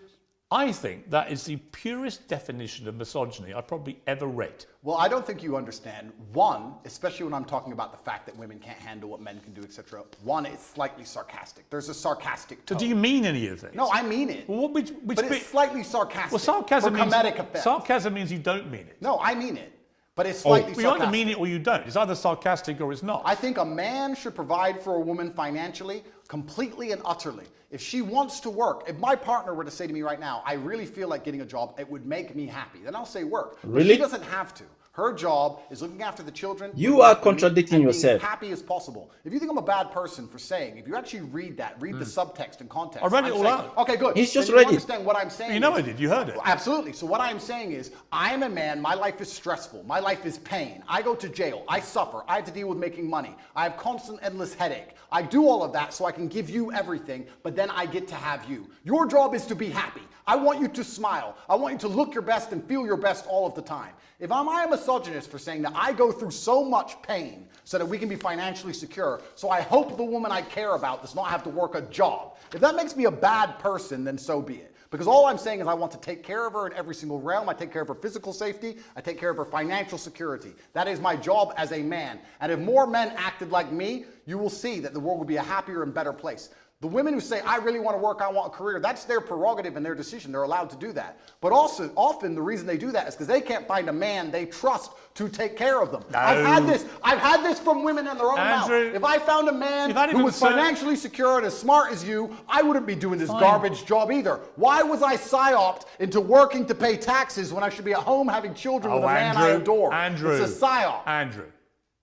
[SPEAKER 1] I think that is the purest definition of misogyny I've probably ever read.
[SPEAKER 2] Well, I don't think you understand. One, especially when I'm talking about the fact that women can't handle what men can do, etc. One, it's slightly sarcastic. There's a sarcastic tone.
[SPEAKER 1] So do you mean any of this?
[SPEAKER 2] No, I mean it.
[SPEAKER 1] Well, which
[SPEAKER 2] but it's slightly sarcastic.
[SPEAKER 1] Well, sarcasm
[SPEAKER 2] for
[SPEAKER 1] means
[SPEAKER 2] comedic effect.
[SPEAKER 1] Sarcasm means you don't mean it.
[SPEAKER 2] No, I mean it. But it's slightly sarcastic.
[SPEAKER 1] You either mean it or you don't. It's either sarcastic or it's not.
[SPEAKER 2] I think a man should provide for a woman financially, completely and utterly. If she wants to work, if my partner were to say to me right now, I really feel like getting a job, it would make me happy, then I'll say work.
[SPEAKER 3] Really?
[SPEAKER 2] But she doesn't have to. Her job is looking after the children.
[SPEAKER 3] You are contradicting yourself.
[SPEAKER 2] Being as happy as possible. If you think I'm a bad person for saying, if you actually read that, read the subtext and context.
[SPEAKER 1] I read it all out.
[SPEAKER 2] Okay, good.
[SPEAKER 3] He's just
[SPEAKER 2] then
[SPEAKER 3] read
[SPEAKER 2] you
[SPEAKER 3] it.
[SPEAKER 2] understand what I'm saying.
[SPEAKER 1] You know I did. You heard it.
[SPEAKER 2] Absolutely. So what I'm saying is, I am a man. My life is stressful. My life is pain. I go to jail. I suffer. I have to deal with making money. I have constant, endless headache. I do all of that so I can give you everything, but then I get to have you. Your job is to be happy. I want you to smile. I want you to look your best and feel your best all of the time. If I am a misogynist for saying that I go through so much pain so that we can be financially secure, so I hope the woman I care about does not have to work a job. If that makes me a bad person, then so be it. Because all I'm saying is I want to take care of her in every single realm. I take care of her physical safety. I take care of her financial security. That is my job as a man. And if more men acted like me, you will see that the world would be a happier and better place. The women who say, I really want to work, I want a career, that's their prerogative and their decision. They're allowed to do that. But also, often the reason they do that is because they can't find a man they trust to take care of them.
[SPEAKER 1] No.
[SPEAKER 2] I've had this from women in their own mouth. If I found a man who was financially secure and as smart as you, I wouldn't be doing this garbage job either. Why was I psyoped into working to pay taxes when I should be at home having children with a man I adore?
[SPEAKER 1] Andrew,
[SPEAKER 2] it's a psyop.
[SPEAKER 1] Andrew,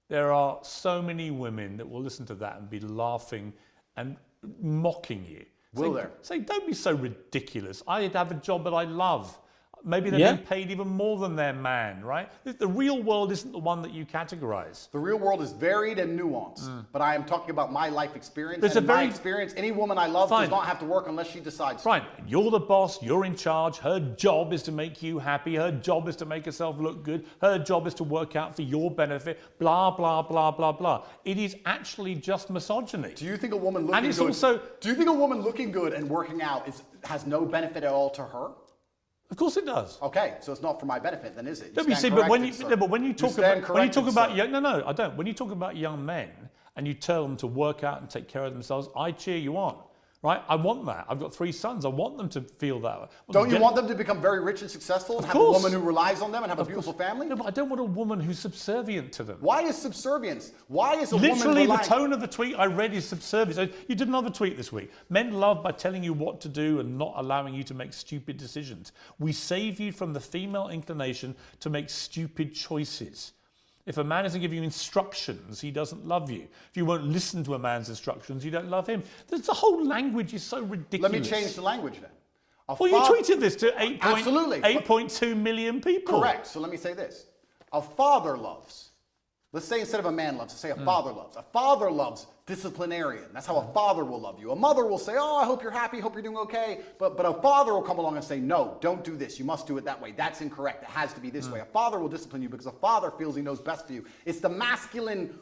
[SPEAKER 1] there are so many women that will listen to that and be laughing and mocking you.
[SPEAKER 2] Will there?
[SPEAKER 1] Say, don't be so ridiculous. I have a job that I love. Maybe they're being paid even more than their man, right? The real world isn't the one that you categorize.
[SPEAKER 2] The real world is varied and nuanced, but I am talking about my life experience.
[SPEAKER 1] There's
[SPEAKER 2] and in my experience, any woman I love does not have to work unless she decides to.
[SPEAKER 1] Fine. You're the boss. You're in charge. Her job is to make you happy. Her job is to make herself look good. Her job is to work out for your benefit. Blah, blah, blah, blah, blah. It is actually just misogyny.
[SPEAKER 2] Do you think a woman looking
[SPEAKER 1] and it's
[SPEAKER 2] good...
[SPEAKER 1] Also,
[SPEAKER 2] do you think a woman looking good and working out has no benefit at all to her?
[SPEAKER 1] Of course it does.
[SPEAKER 2] Okay, so it's not for my benefit, then, is it?
[SPEAKER 1] But when you talk about when you talk about young men and you tell them to work out and take care of themselves, I cheer you on. Right? I want that. I've got 3 sons. I want them to feel that way.
[SPEAKER 2] Don't you want them to become very rich and successful and have a woman who relies on them and have a beautiful family?
[SPEAKER 1] No, but I don't want a woman who's subservient to them.
[SPEAKER 2] Why is subservience? Why is a woman
[SPEAKER 1] Literally, the tone of the tweet I read is subservience. You did another tweet this week. Men love by telling you what to do and not allowing you to make stupid decisions. We save you from the female inclination to make stupid choices. If a man isn't giving you instructions, he doesn't love you. If you won't listen to a man's instructions, you don't love him. The whole language is so ridiculous.
[SPEAKER 2] Let me change the language then.
[SPEAKER 1] You tweeted this to 8.2 million people.
[SPEAKER 2] Correct. So let me say this. A father loves Let's say instead of a man loves, let's say a father loves. A father loves disciplinarian. That's how a father will love you. A mother will say, oh, I hope you're happy, hope you're doing okay. But a father will come along and say, no, don't do this. You must do it that way. That's incorrect. It has to be this way. A father will discipline you because a father feels he knows best for you. It's the masculine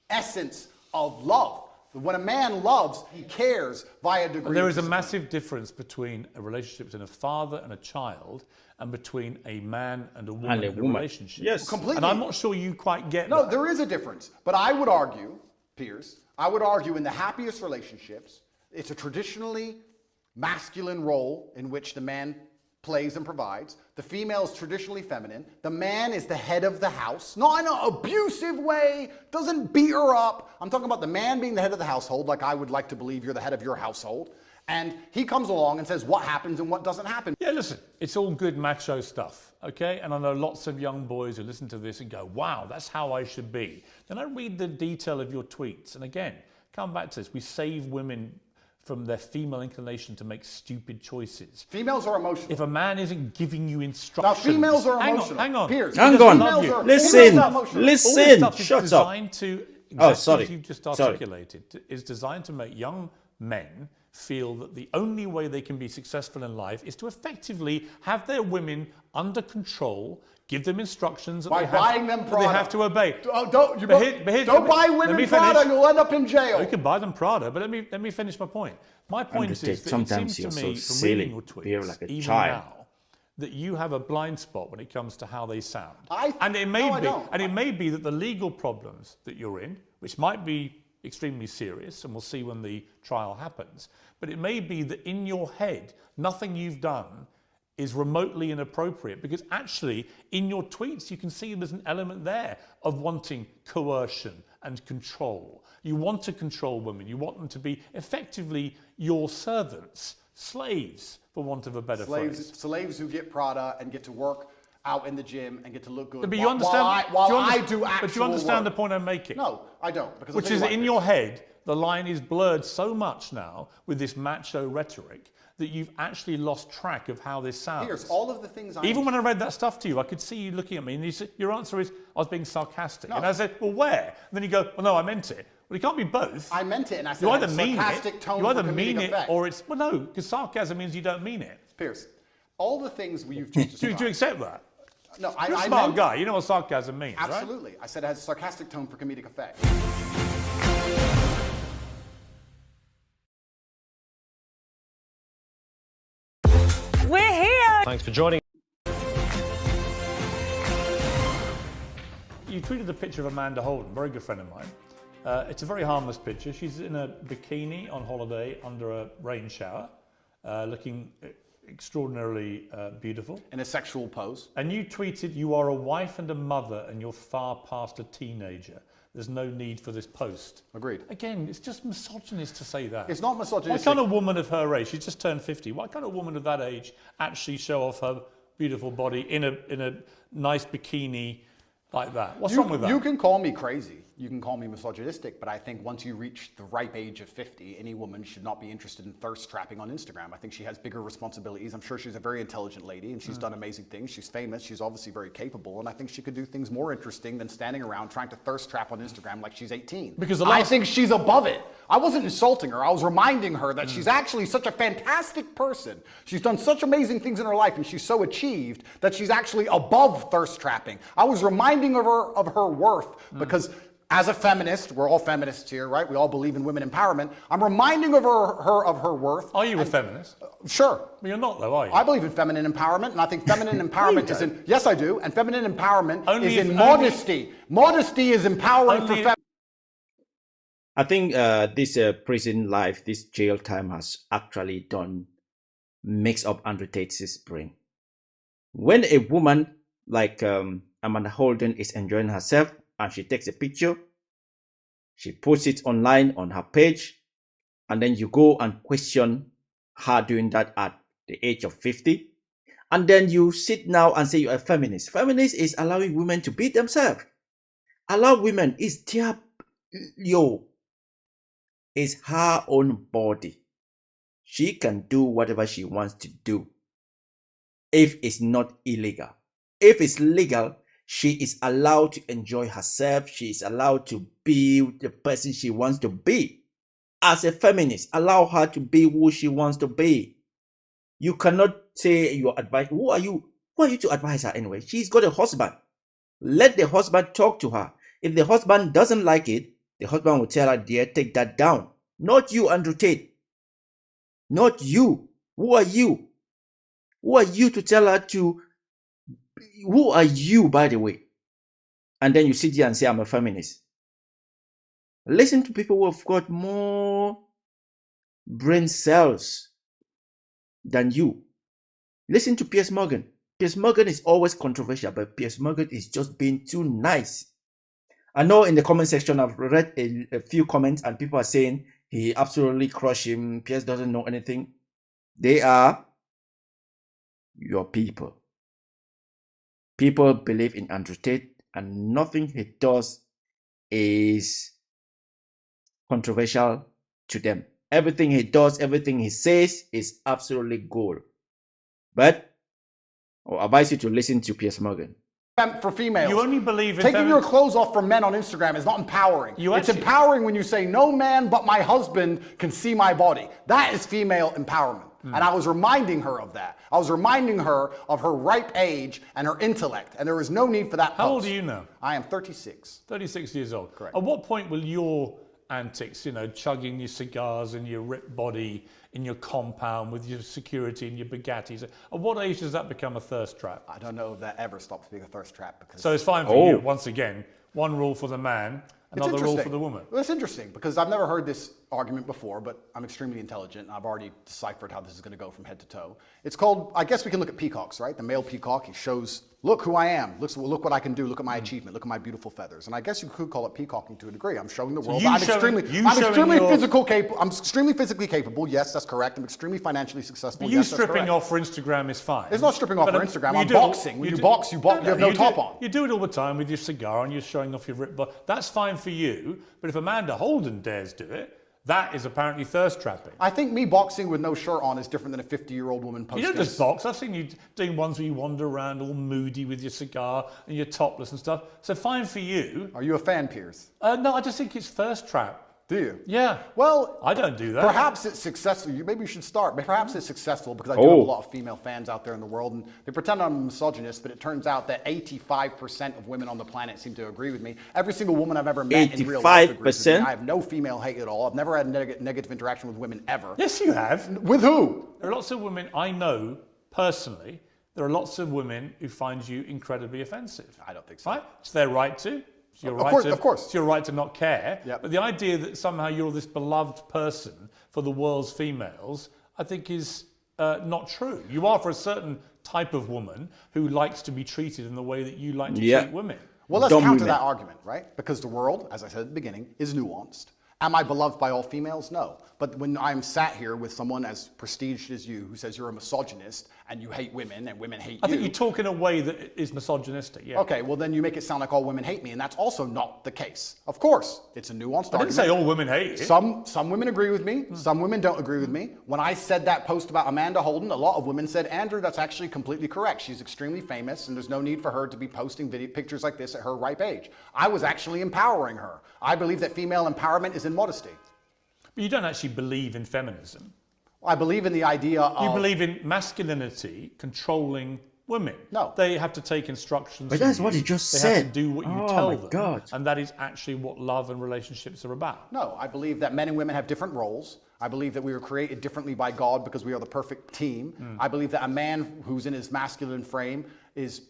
[SPEAKER 2] essence of love. When a man loves, he cares via a degree.
[SPEAKER 1] There is a massive difference between a relationship between a father and a child and between a man and a woman in a relationship.
[SPEAKER 3] Yes.
[SPEAKER 2] Completely.
[SPEAKER 1] And I'm not sure you quite get
[SPEAKER 2] No,
[SPEAKER 1] that.
[SPEAKER 2] there is a difference. But I would argue, Piers, I would argue in the happiest relationships, it's a traditionally masculine role in which the man plays and provides. The female is traditionally feminine. The man is the head of the house. Not in an abusive way, doesn't beat her up. I'm talking about the man being the head of the household, like I would like to believe you're the head of your household. And he comes along and says what happens and what doesn't happen.
[SPEAKER 1] Yeah, listen, it's all good macho stuff, okay? And I know lots of young boys who listen to this and go, wow, that's how I should be. Then I read the detail of your tweets. And again, come back to this. We save women from their female inclination to make stupid choices.
[SPEAKER 2] Females are emotional.
[SPEAKER 1] If a man isn't giving you instructions...
[SPEAKER 2] Now, females are emotional.
[SPEAKER 1] Hang on.
[SPEAKER 2] Piers,
[SPEAKER 3] hang on. Listen.
[SPEAKER 1] All this
[SPEAKER 3] Listen.
[SPEAKER 1] stuff is
[SPEAKER 3] Shut up.
[SPEAKER 1] designed to, exactly as you've just articulated, is designed to make young men feel that the only way they can be successful in life is to effectively have their women under control, give them instructions that,
[SPEAKER 2] by buying them
[SPEAKER 1] that
[SPEAKER 2] Prada.
[SPEAKER 1] they have to obey.
[SPEAKER 2] Don't buy women Prada, you'll end up in jail.
[SPEAKER 1] You can buy them Prada, but let me finish my point. My point is that it seems to me, from reading your tweets,
[SPEAKER 3] like a
[SPEAKER 1] even
[SPEAKER 3] child.
[SPEAKER 1] now, that you have a blind spot when it comes to how they sound. It may be that the legal problems that you're in, which might be extremely serious, and we'll see when the trial happens, but it may be that in your head, nothing you've done is remotely inappropriate, because actually in your tweets you can see there's an element there of wanting coercion and control. You want to control women, you want them to be effectively your servants, slaves, for want of a better phrase.
[SPEAKER 2] Slaves who get Prada and get to work out in the gym and get to look good
[SPEAKER 1] But you understand,
[SPEAKER 2] I do actual
[SPEAKER 1] But you understand
[SPEAKER 2] work.
[SPEAKER 1] the point I'm making?
[SPEAKER 2] No, I don't. Because
[SPEAKER 1] Which is that in your head, the line is blurred so much now with this macho rhetoric that you've actually lost track of how this sounds.
[SPEAKER 2] Here's all of the things
[SPEAKER 1] Even when I read that stuff to you, I could see you looking at me and you said, your answer is, I was being sarcastic. No. And I said, well, where? And then you go, well, no, I meant it. Well, it can't be both.
[SPEAKER 2] I meant it, and I said
[SPEAKER 1] you either mean
[SPEAKER 2] sarcastic
[SPEAKER 1] it,
[SPEAKER 2] tone
[SPEAKER 1] you either
[SPEAKER 2] for
[SPEAKER 1] mean it,
[SPEAKER 2] effect.
[SPEAKER 1] or it's, well, no, because sarcasm means you don't mean it.
[SPEAKER 2] Piers, all the things you've just described.
[SPEAKER 1] Do you accept that?
[SPEAKER 2] No,
[SPEAKER 1] You're a smart guy. You know what sarcasm means,
[SPEAKER 2] absolutely.
[SPEAKER 1] Right?
[SPEAKER 2] I said it has a sarcastic tone for comedic effect.
[SPEAKER 4] We're here.
[SPEAKER 5] Thanks for joining.
[SPEAKER 1] You tweeted a picture of Amanda Holden, very good friend of mine. It's a very harmless picture. She's in a bikini on holiday under a rain shower, looking extraordinarily beautiful.
[SPEAKER 2] In a sexual pose.
[SPEAKER 1] And you tweeted, you are a wife and a mother and you're far past a teenager. There's no need for this post.
[SPEAKER 2] Agreed.
[SPEAKER 1] Again, it's just misogynist to say that.
[SPEAKER 2] It's not misogynistic.
[SPEAKER 1] Why can't a woman of her age, she's just turned 50, why can't a woman of that age actually show off her beautiful body in a nice bikini like that? What's wrong with that?
[SPEAKER 2] You can call me crazy. You can call me misogynistic, but I think once you reach the ripe age of 50, any woman should not be interested in thirst trapping on Instagram. I think she has bigger responsibilities. I'm sure she's a very intelligent lady and she's done amazing things. She's famous. She's obviously very capable. And I think she could do things more interesting than standing around trying to thirst trap on Instagram like she's 18.
[SPEAKER 1] Because
[SPEAKER 2] I think she's above it. I wasn't insulting her. I was reminding her that she's actually such a fantastic person. She's done such amazing things in her life and she's so achieved that she's actually above thirst trapping. I was reminding her of her worth because as a feminist, we're all feminists here, right? We all believe in women empowerment. I'm reminding her of her worth.
[SPEAKER 1] Are you a feminist?
[SPEAKER 2] Sure.
[SPEAKER 1] Well, you're not though, are you?
[SPEAKER 2] I believe in feminine empowerment, and I think feminine empowerment is in... Yes, I do. And feminine empowerment is in modesty. Modesty is empowering for feminine...
[SPEAKER 3] I think this prison life, this jail time has actually done mix up Andrew Tate's brain. When a woman like Amanda Holden is enjoying herself, and she takes a picture, she puts it online on her page, and then you go and question her doing that at the age of 50. And then you sit now and say you're a feminist. Feminist is allowing women to be themselves. Allow women, it's her own body. She can do whatever she wants to do if it's not illegal. If it's legal, She is allowed to enjoy herself. She is allowed to be the person she wants to be. As a feminist, allow her to be who she wants to be. You cannot say your advice. Who are you? Who are you to advise her anyway? She's got a husband. Let the husband talk to her. If the husband doesn't like it, the husband will tell her, dear, take that down. Not you, Andrew Tate. Not you. Who are you? Who are you to tell her to? Who are you, by the way? And then you sit here and say, I'm a feminist. Listen to people who have got more brain cells than you. Listen to Piers Morgan. Piers Morgan is always controversial, but Piers Morgan is just being too nice. I know in the comment section, I've read a few comments and people are saying he absolutely crushed him. Piers doesn't know anything. They are your people. People believe in Andrew Tate and nothing he does is controversial to them. Everything he does, everything he says is absolutely gold. But I advise you to listen to Piers Morgan.
[SPEAKER 2] For females.
[SPEAKER 1] You only believe in
[SPEAKER 2] taking your clothes off for men on Instagram is not empowering. It's empowering when you say, no man but my husband can see my body. That is female empowerment. And I was reminding her of that. I was reminding her of her ripe age and her intellect. And there is no need for that
[SPEAKER 1] How old are you now?
[SPEAKER 2] I am 36.
[SPEAKER 1] 36 years old.
[SPEAKER 2] Correct.
[SPEAKER 1] At what point will your antics, chugging your cigars and your ripped body in your compound with your security and your Bugattis, at what age does that become a thirst trap?
[SPEAKER 2] I don't know if that ever stops being a thirst trap. Because
[SPEAKER 1] so it's fine for you, once again, one rule for the man, another rule for the woman.
[SPEAKER 2] Well, it's interesting because I've never heard this argument before, but I'm extremely intelligent and I've already deciphered how this is going to go from head to toe. It's called, I guess we can look at peacocks, right? The male peacock, he shows, look who I am, look what I can do, look at my achievement, look at my beautiful feathers. And I guess you could call it peacocking to a degree. I'm showing the world. I'm extremely physically capable. Yes, that's correct. I'm extremely financially successful.
[SPEAKER 1] But you stripping off for Instagram is fine.
[SPEAKER 2] It's not stripping off for Instagram. I'm boxing. When you box, you have no top on.
[SPEAKER 1] You do it all the time with your cigar and you're showing off your ripped body. That's fine for you. But if Amanda Holden dares do it, that is apparently thirst trapping.
[SPEAKER 2] I think me boxing with no shirt on is different than a 50-year-old woman posting.
[SPEAKER 1] You don't just box. I've seen you doing ones where you wander around all moody with your cigar and you're topless and stuff. So fine for you.
[SPEAKER 2] Are you a fan, Piers?
[SPEAKER 1] No, I just think it's thirst trap.
[SPEAKER 2] Do you?
[SPEAKER 1] Yeah.
[SPEAKER 2] Well,
[SPEAKER 1] I don't do that.
[SPEAKER 2] Perhaps it's successful. Maybe you should start. Perhaps it's successful because I do have a lot of female fans out there in the world, and they pretend I'm a misogynist, but it turns out that 85% of women on the planet seem to agree with me. Every single woman I've ever met in real life agrees with me. I have no female hate at all. I've never had negative interaction with women ever.
[SPEAKER 1] Yes, you have.
[SPEAKER 2] With who?
[SPEAKER 1] There are lots of women I know personally. There are lots of women who find you incredibly offensive.
[SPEAKER 2] I don't think so.
[SPEAKER 1] Right? It's their right to. It's your
[SPEAKER 2] Of course.
[SPEAKER 1] It's your right to not care.
[SPEAKER 2] Yep.
[SPEAKER 1] But the idea that somehow you're this beloved person for the world's females, I think is not true. You are for a certain type of woman who likes to be treated in the way that you like to treat women.
[SPEAKER 2] Well, let's counter that argument, right? Because the world, as I said at the beginning, is nuanced. Am I beloved by all females? No. But when I'm sat here with someone as prestiged as you who says you're a misogynist and you hate women and women hate you.
[SPEAKER 1] I think you talk in a way that is misogynistic, yeah.
[SPEAKER 2] Okay, well then you make it sound like all women hate me, and that's also not the case. Of course, it's a nuanced argument.
[SPEAKER 1] I didn't say all women hate you.
[SPEAKER 2] Some women agree with me, some women don't agree with me. When I said that post about Amanda Holden, a lot of women said, Andrew, that's actually completely correct. She's extremely famous and there's no need for her to be posting pictures like this at her ripe age. I was actually empowering her. I believe that female empowerment is in modesty.
[SPEAKER 1] But you don't actually believe in feminism.
[SPEAKER 2] I believe in the idea of...
[SPEAKER 1] You believe in masculinity controlling women.
[SPEAKER 2] No.
[SPEAKER 1] They have to take instructions.
[SPEAKER 3] But that's what he just said.
[SPEAKER 1] They have to do what you tell them.
[SPEAKER 3] God.
[SPEAKER 1] And that is actually what love and relationships are about.
[SPEAKER 2] No, I believe that men and women have different roles. I believe that we were created differently by God because we are the perfect team. I believe that a man who's in his masculine frame is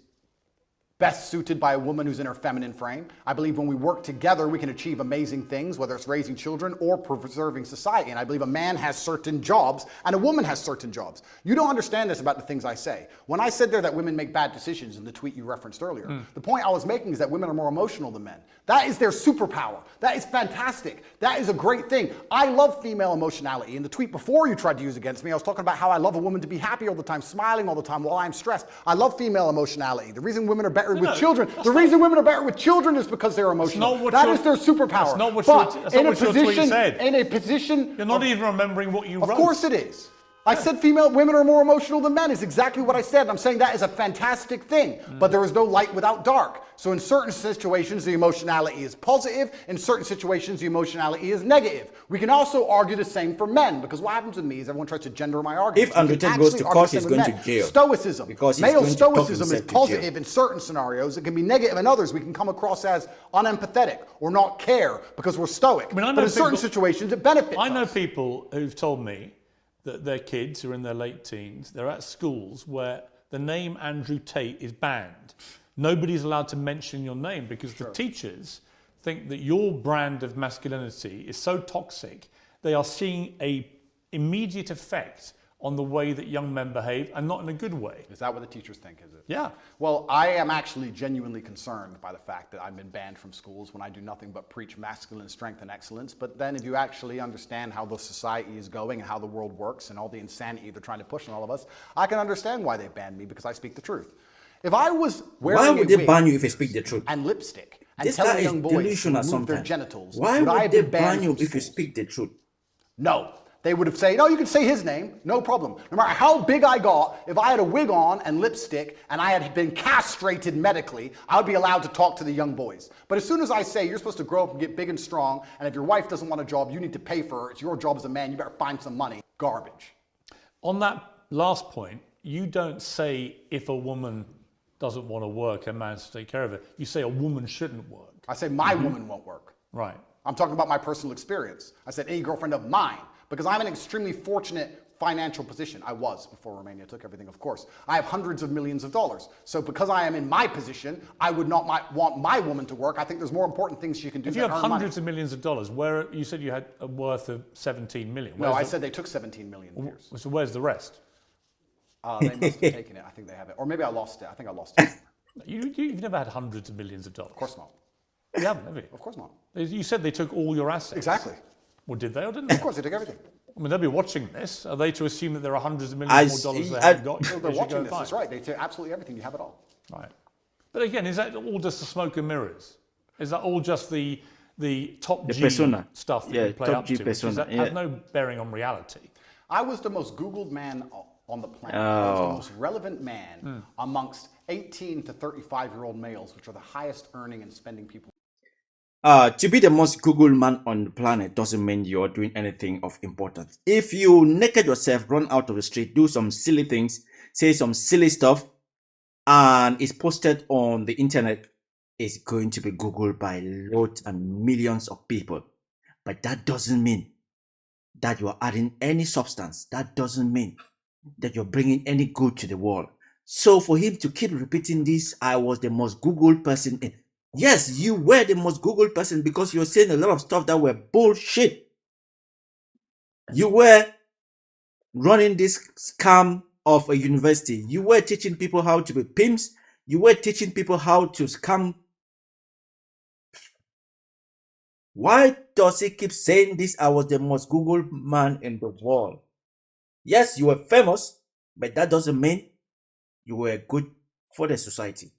[SPEAKER 2] best suited by a woman who's in her feminine frame. I believe when we work together, we can achieve amazing things, whether it's raising children or preserving society. And I believe a man has certain jobs and a woman has certain jobs. You don't understand this about the things I say. When I said there that women make bad decisions in the tweet you referenced earlier, the point I was making is that women are more emotional than men. That is their superpower. That is fantastic. That is a great thing. I love female emotionality. In the tweet before you tried to use against me, I was talking about how I love a woman to be happy all the time, smiling all the time while I'm stressed. I love female emotionality. The reason women are better with children, the reason women are better with children is because they're emotional. That is their superpower.
[SPEAKER 1] That's not what
[SPEAKER 2] but
[SPEAKER 1] your tweet said.
[SPEAKER 2] in a position...
[SPEAKER 1] You're not even remembering what you wrote.
[SPEAKER 2] Of course it is. I said women are more emotional than men is exactly what I said. I'm saying that is a fantastic thing, but there is no light without dark. So in certain situations, the emotionality is positive. In certain situations, the emotionality is negative. We can also argue the same for men, because what happens with me is everyone tries to gender my arguments.
[SPEAKER 3] If Andrew Tate goes to court, he's going to jail.
[SPEAKER 2] Stoicism.
[SPEAKER 3] Because he's
[SPEAKER 2] male
[SPEAKER 3] going to talk
[SPEAKER 2] stoicism is
[SPEAKER 3] himself to
[SPEAKER 2] positive
[SPEAKER 3] jail.
[SPEAKER 2] in certain scenarios. It can be negative in others. We can come across as unempathetic or not care because we're stoic.
[SPEAKER 1] I mean, I know
[SPEAKER 2] but in certain
[SPEAKER 1] people-
[SPEAKER 2] situations, it benefits
[SPEAKER 1] I know
[SPEAKER 2] us.
[SPEAKER 1] people who've told me that their kids who are in their late teens, they're at schools where the name Andrew Tate is banned. Nobody's allowed to mention your name because the teachers think that your brand of masculinity is so toxic, they are seeing an immediate effect on the way that young men behave, and not in a good way.
[SPEAKER 2] Is that what the teachers think, is it?
[SPEAKER 1] Yeah.
[SPEAKER 2] Well, I am actually genuinely concerned by the fact that I've been banned from schools when I do nothing but preach masculine strength and excellence. But then if you actually understand how the society is going and how the world works and all the insanity they're trying to push on all of us, I can understand why they banned me, because I speak the truth. If I was wearing
[SPEAKER 3] Why would
[SPEAKER 2] a
[SPEAKER 3] they
[SPEAKER 2] wig
[SPEAKER 3] ban you if you speak the truth?
[SPEAKER 2] and lipstick and
[SPEAKER 3] This guy
[SPEAKER 2] telling
[SPEAKER 3] is
[SPEAKER 2] young boys to
[SPEAKER 3] delusional
[SPEAKER 2] remove their
[SPEAKER 3] sometimes.
[SPEAKER 2] genitals,
[SPEAKER 3] Why
[SPEAKER 2] would I
[SPEAKER 3] would
[SPEAKER 2] have
[SPEAKER 3] they
[SPEAKER 2] been banned
[SPEAKER 3] ban you
[SPEAKER 2] from
[SPEAKER 3] if you
[SPEAKER 2] schools?
[SPEAKER 3] speak the truth?
[SPEAKER 2] No. They would have said, no, you can say his name, no problem. No matter how big I got, if I had a wig on and lipstick and I had been castrated medically, I would be allowed to talk to the young boys. But as soon as I say you're supposed to grow up and get big and strong, and if your wife doesn't want a job, you need to pay for her, it's your job as a man, you better find some money. Garbage.
[SPEAKER 1] On that last point, you don't say if a woman doesn't want to work, a man has to take care of it. You say a woman shouldn't work.
[SPEAKER 2] I say my woman won't work.
[SPEAKER 1] Right.
[SPEAKER 2] I'm talking about my personal experience. I said any girlfriend of mine, because I'm in an extremely fortunate financial position. I was before Romania took everything, of course. I have hundreds of millions of dollars. So because I am in my position, I would not want my woman to work. I think there's more important things she can do
[SPEAKER 1] If
[SPEAKER 2] than
[SPEAKER 1] you have
[SPEAKER 2] earn money.
[SPEAKER 1] hundreds of millions of dollars, where you said you had a worth of 17 million.
[SPEAKER 2] No, I
[SPEAKER 1] Where's
[SPEAKER 2] said they took 17 million years.
[SPEAKER 1] So where's the rest?
[SPEAKER 2] They must have taken it. I think they have it. Or maybe I lost it. I think I lost it. Of
[SPEAKER 1] You've never had hundreds of millions of dollars. Of
[SPEAKER 2] course not.
[SPEAKER 1] You haven't, have you?
[SPEAKER 2] Of course not.
[SPEAKER 1] You said they took all your assets.
[SPEAKER 2] Exactly.
[SPEAKER 1] Well, did they or didn't they?
[SPEAKER 2] Of course, they took everything.
[SPEAKER 1] I mean, they'll be watching this. Are they to assume that there are hundreds of millions more dollars they haven't got?
[SPEAKER 2] So they're watching this. That's right. They take absolutely everything. You have it all.
[SPEAKER 1] Right. But again, is that all just the smoke and mirrors? Is that all just the top G
[SPEAKER 3] persona.
[SPEAKER 1] stuff that
[SPEAKER 3] Yeah,
[SPEAKER 1] you play
[SPEAKER 3] top
[SPEAKER 1] up
[SPEAKER 3] G
[SPEAKER 1] to?
[SPEAKER 3] persona,
[SPEAKER 1] That
[SPEAKER 3] yeah.
[SPEAKER 1] has no bearing on reality.
[SPEAKER 2] I was the most Googled man on the planet. I was the most relevant man amongst 18 to 35-year-old males, which are the highest earning and spending people.
[SPEAKER 3] To be the most Google man on the planet doesn't mean you're doing anything of importance. If you naked yourself, run out of the street, do some silly things, say some silly stuff, and it's posted on the internet, it's going to be Googled by loads and millions of people. But that doesn't mean that you're adding any substance. That doesn't mean that you're bringing any good to the world. So for him to keep repeating this, I was the most Googled person in. Yes, you were the most Googled person because you're saying a lot of stuff that were bullshit. You were running this scam of a university. You were teaching people how to be pimps. You were teaching people how to scam. Why does he keep saying this? I was the most Googled man in the world. Yes, you were famous, but that doesn't mean you were good for the society.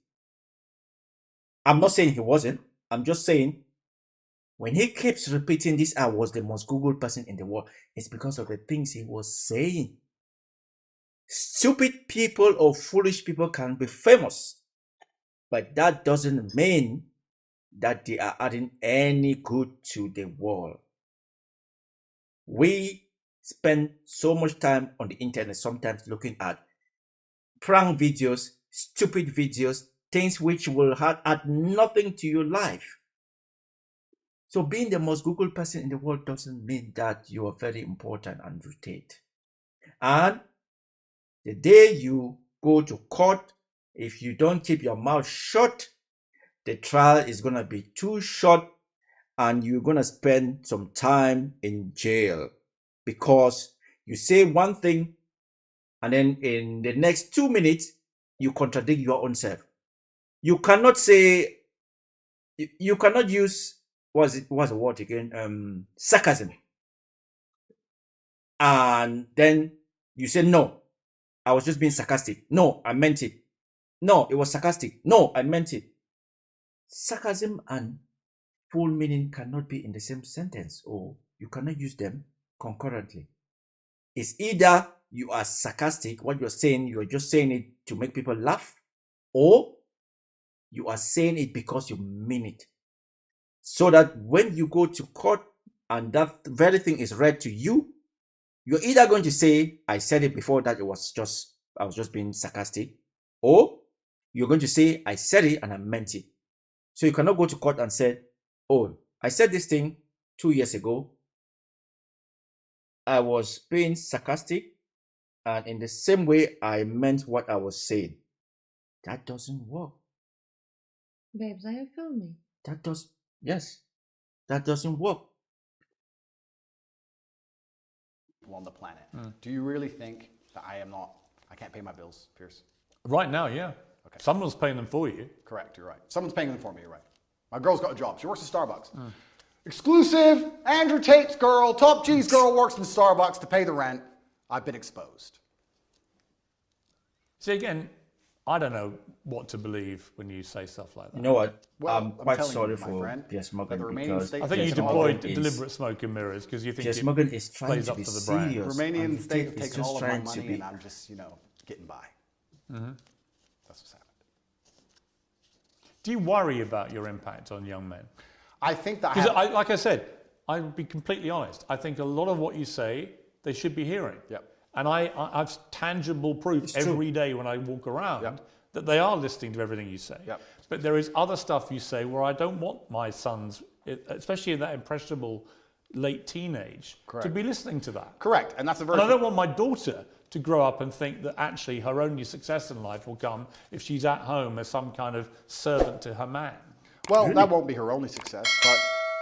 [SPEAKER 3] I'm not saying he wasn't. I'm just saying when he keeps repeating this, I was the most Googled person in the world, it's because of the things he was saying. Stupid people or foolish people can be famous, but that doesn't mean that they are adding any good to the world. We spend so much time on the internet sometimes looking at prank videos, stupid videos, things which will add nothing to your life. So being the most Googled person in the world doesn't mean that you are very important, Andrew Tate. And the day you go to court, if you don't keep your mouth shut, the trial is going to be too short and you're going to spend some time in jail because you say one thing and then in the next 2 minutes, you contradict your own self. You cannot say, you cannot use, what's the word again? Sarcasm. And then you say, no, I was just being sarcastic. No, I meant it. No, it was sarcastic. No, I meant it. Sarcasm and full meaning cannot be in the same sentence, or you cannot use them concurrently. It's either you are sarcastic, what you're saying, you're just saying it to make people laugh, or you are saying it because you mean it. So that when you go to court and that very thing is read to you, you're either going to say, I said it before that I was just being sarcastic, or you're going to say, I said it and I meant it. So you cannot go to court and say, oh, I said this thing 2 years ago. I was being sarcastic, and in the same way, I meant what I was saying. That doesn't work.
[SPEAKER 5] Babes, are you filming?
[SPEAKER 3] That doesn't work.
[SPEAKER 2] On the planet. Do you really think that I can't pay my bills, Piers?
[SPEAKER 1] Right now, yeah.
[SPEAKER 2] Okay.
[SPEAKER 1] Someone's paying them for you.
[SPEAKER 2] Correct, you're right. Someone's paying them for me, you're right. My girl's got a job. She works at Starbucks. Exclusive, Andrew Tate's girl, top cheese girl works in Starbucks to pay the rent. I've been exposed.
[SPEAKER 1] See, again, I don't know what to believe when you say stuff like that.
[SPEAKER 3] You know what?
[SPEAKER 2] Well,
[SPEAKER 3] I'm quite
[SPEAKER 2] telling
[SPEAKER 3] sorry
[SPEAKER 2] you, my
[SPEAKER 3] for
[SPEAKER 2] friend,
[SPEAKER 3] Piers
[SPEAKER 2] that
[SPEAKER 3] Morgan
[SPEAKER 2] the Romanian
[SPEAKER 3] because
[SPEAKER 2] state
[SPEAKER 1] I think you
[SPEAKER 2] Piers
[SPEAKER 1] deployed
[SPEAKER 2] Morgan
[SPEAKER 1] deliberate smoke and mirrors because you think
[SPEAKER 3] Piers
[SPEAKER 1] it
[SPEAKER 3] Morgan is trying
[SPEAKER 1] plays
[SPEAKER 3] to
[SPEAKER 1] up
[SPEAKER 3] be
[SPEAKER 1] to the brand.
[SPEAKER 3] serious.
[SPEAKER 2] Romanian
[SPEAKER 3] and
[SPEAKER 2] state have
[SPEAKER 3] Tate is
[SPEAKER 2] taken
[SPEAKER 3] just
[SPEAKER 2] all of my
[SPEAKER 3] trying to
[SPEAKER 2] money
[SPEAKER 3] be-
[SPEAKER 2] and I'm just, getting by. That's what's happened.
[SPEAKER 1] Do you worry about your impact on young men?
[SPEAKER 2] I think that
[SPEAKER 1] Because, like I said, I'll be completely honest. I think a lot of what you say, they should be hearing.
[SPEAKER 2] Yep.
[SPEAKER 1] And I've tangible proof every day when I walk around that they are listening to everything you say.
[SPEAKER 2] Yep.
[SPEAKER 1] But there is other stuff you say where I don't want my sons, especially in that impressionable late teenage, to be listening to that.
[SPEAKER 2] Correct, and that's a very...
[SPEAKER 1] And I don't want my daughter to grow up and think that actually her only success in life will come if she's at home as some kind of servant to her man.
[SPEAKER 2] Well, that won't be her only success, but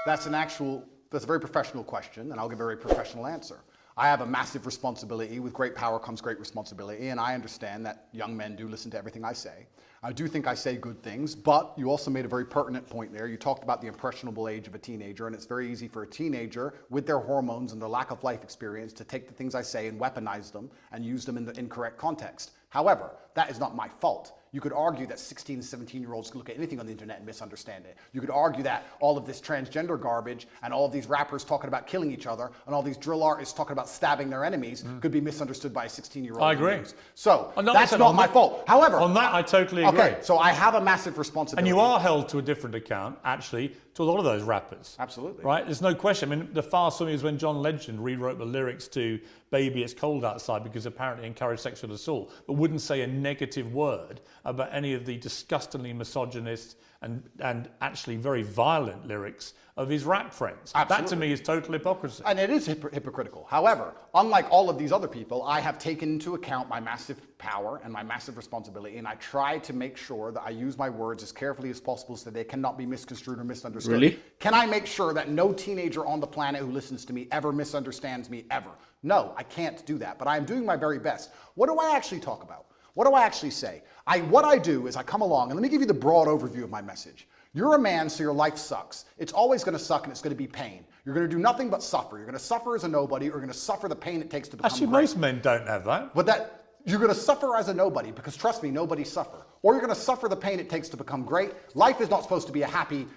[SPEAKER 2] that's a very professional question, and I'll give a very professional answer. I have a massive responsibility. With great power comes great responsibility, and I understand that young men do listen to everything I say. I do think I say good things, but you also made a very pertinent point there. You talked about the impressionable age of a teenager, and it's very easy for a teenager with their hormones and their lack of life experience to take the things I say and weaponize them and use them in the incorrect context. However, that is not my fault. You could argue that 16 and 17-year-olds can look at anything on the internet and misunderstand it. You could argue that all of this transgender garbage and all of these rappers talking about killing each other and all these drill artists talking about stabbing their enemies could be misunderstood by a 16-year-old.
[SPEAKER 1] I agree.
[SPEAKER 2] So that's not my fault. However,
[SPEAKER 1] on that I totally agree.
[SPEAKER 2] Okay, so I have a massive responsibility.
[SPEAKER 1] And you are held to a different account, actually, to a lot of those rappers.
[SPEAKER 2] Absolutely.
[SPEAKER 1] Right? There's no question. I mean, the far swing is when John Legend rewrote the lyrics to Baby It's Cold Outside because apparently encouraged sexual assault, but wouldn't say a negative word about any of the disgustingly misogynist and actually very violent lyrics of his rap friends.
[SPEAKER 2] Absolutely.
[SPEAKER 1] That to me is total hypocrisy.
[SPEAKER 2] And it is hypocritical. However, unlike all of these other people, I have taken into account my massive power and my massive responsibility, and I try to make sure that I use my words as carefully as possible so they cannot be misconstrued or misunderstood.
[SPEAKER 3] Really?
[SPEAKER 2] Can I make sure that no teenager on the planet who listens to me ever misunderstands me, ever? No, I can't do that, but I am doing my very best. What do I actually talk about? What do I actually say? What I do is I come along, and let me give you the broad overview of my message. You're a man, so your life sucks. It's always going to suck, and it's going to be pain. You're going to do nothing but suffer. You're going to suffer as a nobody, or you're going to suffer the pain it takes to become
[SPEAKER 1] Actually,
[SPEAKER 2] great.
[SPEAKER 1] most men don't have that.
[SPEAKER 2] But you're going to suffer as a nobody, because trust me, nobody suffer. Or you're going to suffer the pain it takes to become great. Life is not supposed to be a happy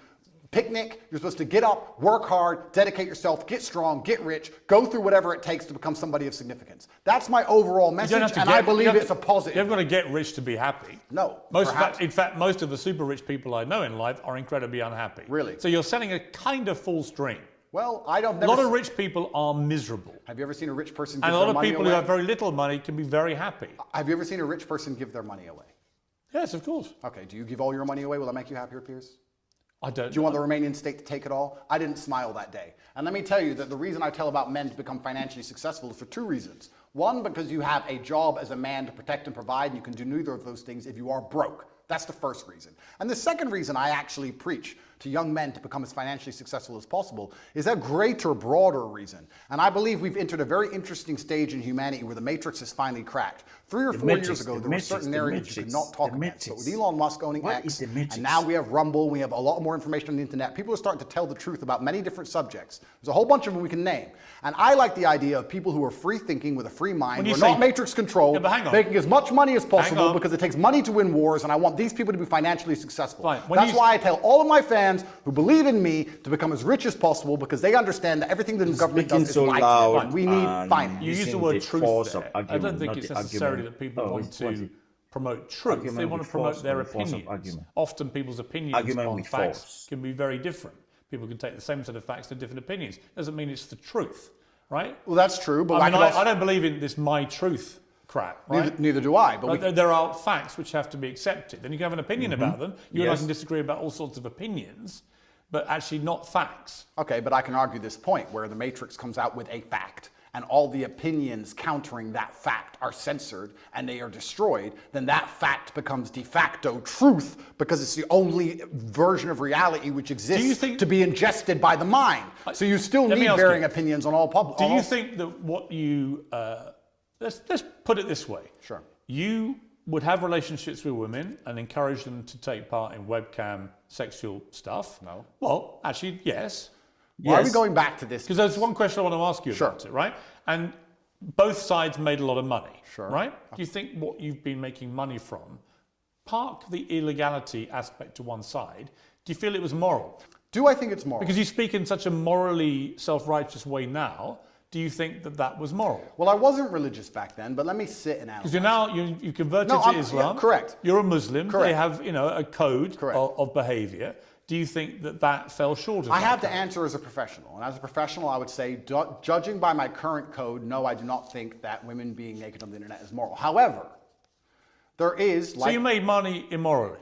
[SPEAKER 2] picnic. You're supposed to get up, work hard, dedicate yourself, get strong, get rich, go through whatever it takes to become somebody of significance. That's my overall message, and I believe it's a positive.
[SPEAKER 1] You've got to get rich to be happy.
[SPEAKER 2] No,
[SPEAKER 1] In fact, most of the super rich people I know in life are incredibly unhappy.
[SPEAKER 2] Really?
[SPEAKER 1] So you're setting a kind of false dream.
[SPEAKER 2] Well, I don't.
[SPEAKER 1] A lot of rich people are miserable.
[SPEAKER 2] Have you ever seen a rich person give
[SPEAKER 1] And a
[SPEAKER 2] their
[SPEAKER 1] lot of
[SPEAKER 2] money
[SPEAKER 1] people
[SPEAKER 2] away?
[SPEAKER 1] who have very little money can be very happy.
[SPEAKER 2] Have you ever seen a rich person give their money away?
[SPEAKER 1] Yes, of course.
[SPEAKER 2] Okay, do you give all your money away? Will that make you happier, Piers?
[SPEAKER 1] I don't.
[SPEAKER 2] Do you want the Romanian state to take it all? I didn't smile that day. And let me tell you that the reason I tell about men to become financially successful is for two reasons. One, because you have a job as a man to protect and provide, and you can do neither of those things if you are broke. That's the first reason. And the second reason I actually preach to young men to become as financially successful as possible is a greater, broader reason. And I believe we've entered a very interesting stage in humanity where the matrix is finally cracked. 3 or 4 years ago, there were certain areas you could not talk about. But with Elon Musk owning X, and now we have Rumble, we have a lot more information on the internet, people are starting to tell the truth about many different subjects. There's a whole bunch of them we can name. And I like the idea of people who are free thinking with a free mind, who are not matrix controlled, making as much money as possible because it takes money to win wars, and I want these people to be financially successful. That's why I tell all of my fans, fans who believe in me to become as rich as possible because they understand that everything the government does is
[SPEAKER 3] so
[SPEAKER 2] life.
[SPEAKER 3] loud.
[SPEAKER 2] We need finance.
[SPEAKER 1] You use the word truth there. I don't think it's necessarily that people want to promote truth. They want to promote their opinions. Often people's opinions on facts can be very different. People can take the same set of facts to different opinions. Doesn't mean it's the truth, right?
[SPEAKER 2] Well, that's true, but
[SPEAKER 1] I don't believe in this my truth crap, right?
[SPEAKER 2] Neither do I. But
[SPEAKER 1] there are facts which have to be accepted. Then you can have an opinion about them. You and I can disagree about all sorts of opinions, but actually not facts.
[SPEAKER 2] Okay, but I can argue this point where the Matrix comes out with a fact and all the opinions countering that fact are censored and they are destroyed, then that fact becomes de facto truth because it's the only version of reality which exists to be ingested by the mind. So you still need varying opinions on all public.
[SPEAKER 1] Do you think that what you... let's put it this way.
[SPEAKER 2] Sure.
[SPEAKER 1] You would have relationships with women and encourage them to take part in webcam sexual stuff?
[SPEAKER 2] No.
[SPEAKER 1] Well, actually, yes.
[SPEAKER 2] Why are we going back to this?
[SPEAKER 1] Because there's one question I want to ask you about it, right? And both sides made a lot of money, right? Do you think what you've been making money from, park the illegality aspect to one side, do you feel it was moral?
[SPEAKER 2] Do I think it's moral?
[SPEAKER 1] Because you speak in such a morally self-righteous way now. Do you think that that was moral?
[SPEAKER 2] Well, I wasn't religious back then, but let me sit and analyze.
[SPEAKER 1] Because you're now, you converted to Islam.
[SPEAKER 2] Yeah, correct.
[SPEAKER 1] You're a Muslim.
[SPEAKER 2] Correct.
[SPEAKER 1] They have, a code of behavior. Do you think that that fell short of that?
[SPEAKER 2] I have to answer as a professional. And as a professional, I would say, judging by my current code, no, I do not think that women being naked on the internet is moral. However, there is...
[SPEAKER 1] So you made money immorally.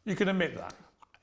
[SPEAKER 1] You can admit that.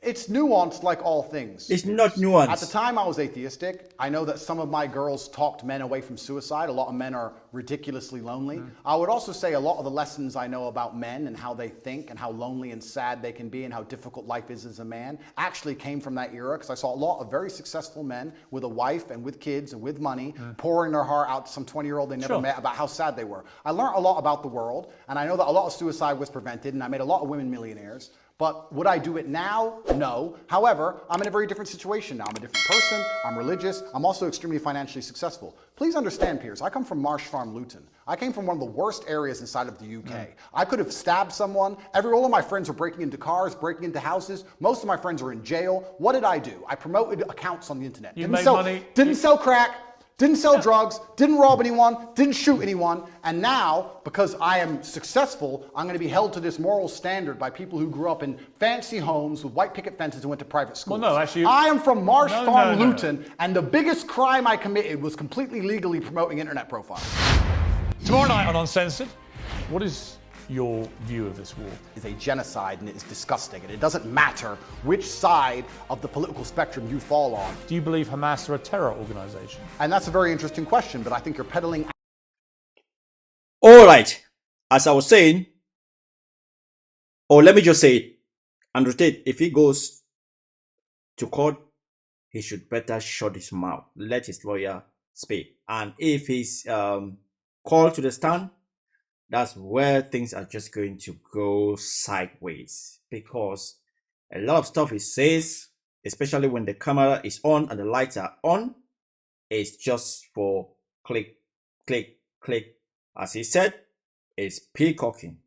[SPEAKER 2] It's nuanced like all things.
[SPEAKER 3] It's not nuanced.
[SPEAKER 2] At the time I was atheistic. I know that some of my girls talked men away from suicide. A lot of men are ridiculously lonely. I would also say a lot of the lessons I know about men and how they think and how lonely and sad they can be and how difficult life is as a man actually came from that era, because I saw a lot of very successful men with a wife and with kids and with money pouring their heart out to some 20-year-old they never met about how sad they were. I learned a lot about the world, and I know that a lot of suicide was prevented, and I made a lot of women millionaires. But would I do it now? No. However, I'm in a very different situation now. I'm a different person. I'm religious. I'm also extremely financially successful. Please understand, Piers, I come from Marsh Farm, Luton. I came from one of the worst areas inside of the UK. I could have stabbed someone. All of my friends were breaking into cars, breaking into houses. Most of my friends are in jail. What did I do? I promoted accounts on the internet. Didn't sell crack. Didn't sell drugs, didn't rob anyone, didn't shoot anyone, and now, because I am successful, I'm going to be held to this moral standard by people who grew up in fancy homes with white picket fences and went to private schools.
[SPEAKER 1] Well, no, actually...
[SPEAKER 2] I am from Marsh Farm, Luton, and the biggest crime I committed was completely legally promoting internet profiles.
[SPEAKER 1] Tomorrow night on Uncensored, what is your view of this war?
[SPEAKER 2] Is a genocide, and it is disgusting, and it doesn't matter which side of the political spectrum you fall on.
[SPEAKER 1] Do you believe Hamas are a terror organization?
[SPEAKER 2] And that's a very interesting question, but I think you're peddling...
[SPEAKER 3] All right, as I was saying, or let me just say it, Andrew Tate, if he goes to court, he should better shut his mouth, let his lawyer speak. And if he's called to the stand, that's where things are just going to go sideways, because a lot of stuff he says, especially when the camera is on and the lights are on, is just for click, click, click. As he said, it's peacocking.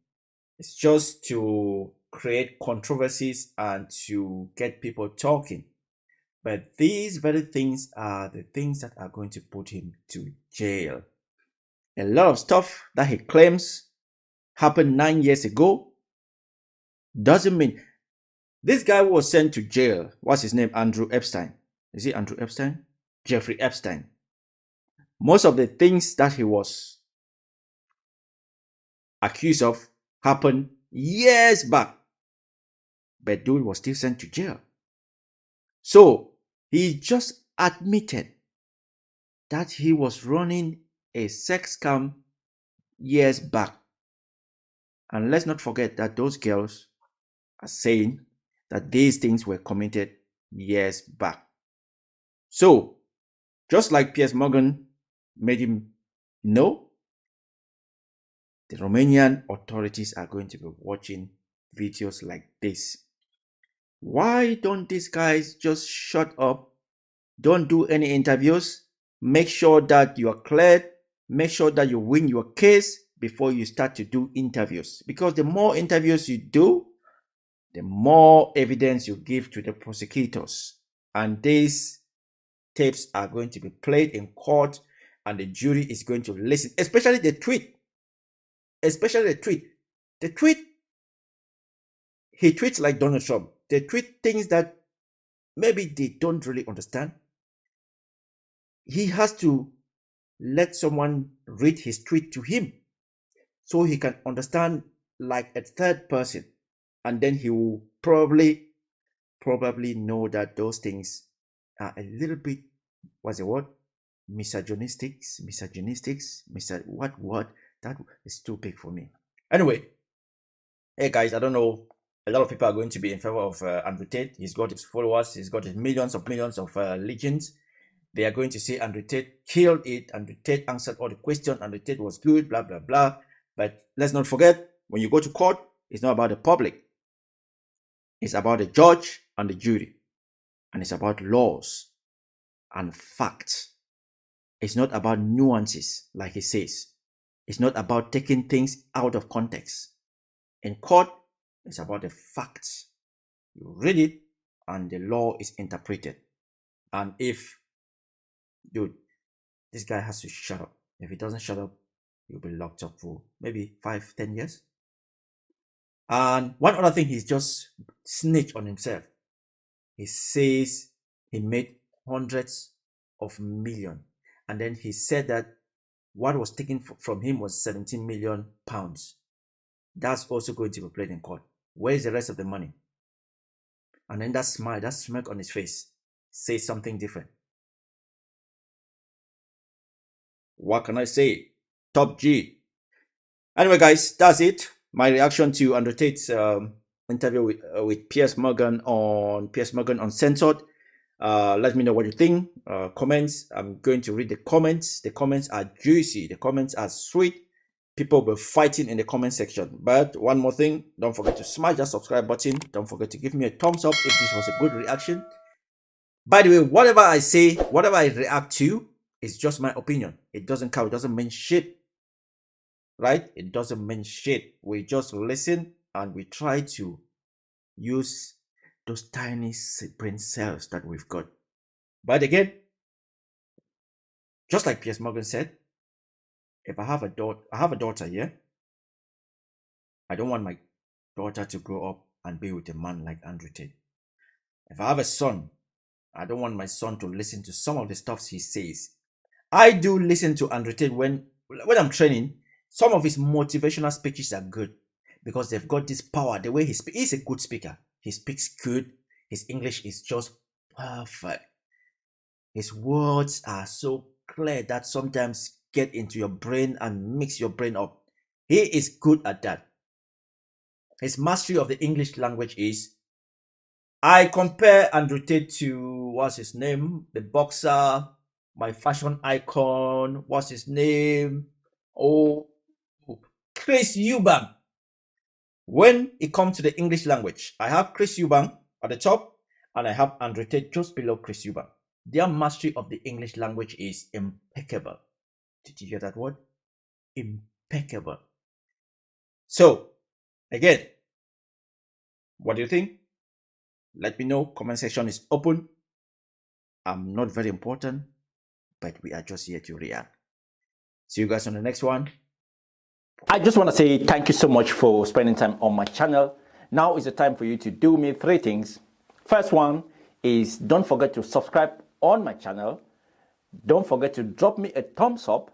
[SPEAKER 3] It's just to create controversies and to get people talking. But these very things are the things that are going to put him to jail. A lot of stuff that he claims happened 9 years ago doesn't mean... This guy was sent to jail. What's his name? Andrew Epstein. Is it Andrew Epstein? Jeffrey Epstein. Most of the things that he was accused of happened years back. But dude was still sent to jail. So he just admitted that he was running a sex scam years back. And let's not forget that those girls are saying that these things were committed years back. So, just like Piers Morgan made him know, the Romanian authorities are going to be watching videos like this. Why don't these guys just shut up? Don't do any interviews. Make sure that you are cleared. Make sure that you win your case before you start to do interviews. Because the more interviews you do, the more evidence you give to the prosecutors. And these tapes are going to be played in court, and the jury is going to listen, especially the tweet. Especially the tweet. The tweet, he tweets like Donald Trump. They tweet things that maybe they don't really understand. He has to let someone read his tweet to him so he can understand like a third person, and then he will probably know that those things are a little bit, what's the word, misogynistic, what that is too big for me. Anyway, hey guys, I don't know, a lot of people are going to be in favor of Andrew Tate. He's got his followers, he's got his millions of legions. They are going to say Andrew Tate killed it, Andrew Tate answered all the questions, Andrew Tate was good, blah blah blah. But let's not forget, when you go to court, it's not about the public. It's about the judge and the jury. And it's about laws and facts. It's not about nuances, like he says. It's not about taking things out of context. In court, it's about the facts. You read it, and the law is interpreted. And if, dude, this guy has to shut up. If he doesn't shut up, he'll be locked up for maybe 5-10 years. And one other thing, he's just snitched on himself. He says he made hundreds of millions. And then he said that what was taken from him was 17 million pounds. That's also going to be played in court. Where is the rest of the money? And then that smile, that smirk on his face says something different. What can I say? Top G. Anyway, guys, that's it. My reaction to Andrew Tate's interview with Piers Morgan on Uncensored. Let me know what you think. Comments. I'm going to read the comments. The comments are juicy. The comments are sweet. People will be fighting in the comment section. But one more thing, don't forget to smash that subscribe button. Don't forget to give me a thumbs up if this was a good reaction. By the way, whatever I say, whatever I react to, is just my opinion. It doesn't count. It doesn't mean shit. Right? It doesn't mean shit. We just listen and we try to use those tiny brain cells that we've got. But again, just like Piers Morgan said, if I have a daughter here, I don't want my daughter to grow up and be with a man like Andrew Tate. If I have a son, I don't want my son to listen to some of the stuff he says. I do listen to Andrew Tate when I'm training. Some of his motivational speeches are good because they've got this power. The way he speaks, he's a good speaker. He speaks good. His English is just perfect. His words are so clear that sometimes get into your brain and mix your brain up. He is good at that. His mastery of the English language is, I compare Andrew Tate to, what's his name? The boxer, my fashion icon, what's his name? Oh, Chris Eubank. When it comes to the English language, I have Chris Eubank at the top and I have Andrew Tate just below Chris Eubank. Their mastery of the English language is impeccable. Did you hear that word? Impeccable. So, again, what do you think? Let me know. Comment section is open. I'm not very important, but we are just here to react. See you guys on the next one.
[SPEAKER 6] I just want to say thank you so much for spending time on my channel. Now is the time for you to do me 3 things. First one is don't forget to subscribe on my channel. Don't forget to drop me a thumbs up.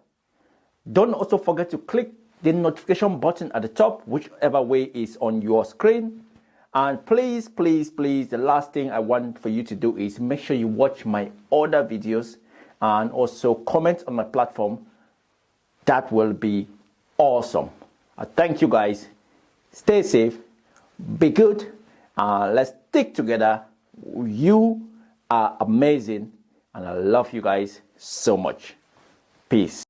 [SPEAKER 6] Don't also forget to click the notification button at the top, whichever way is on your screen. And please, please, please, the last thing I want for you to do is make sure you watch my other videos and also comment on my platform. That will be awesome. Thank you guys. Stay safe, be good, let's stick together. You are amazing and I love you guys so much. Peace.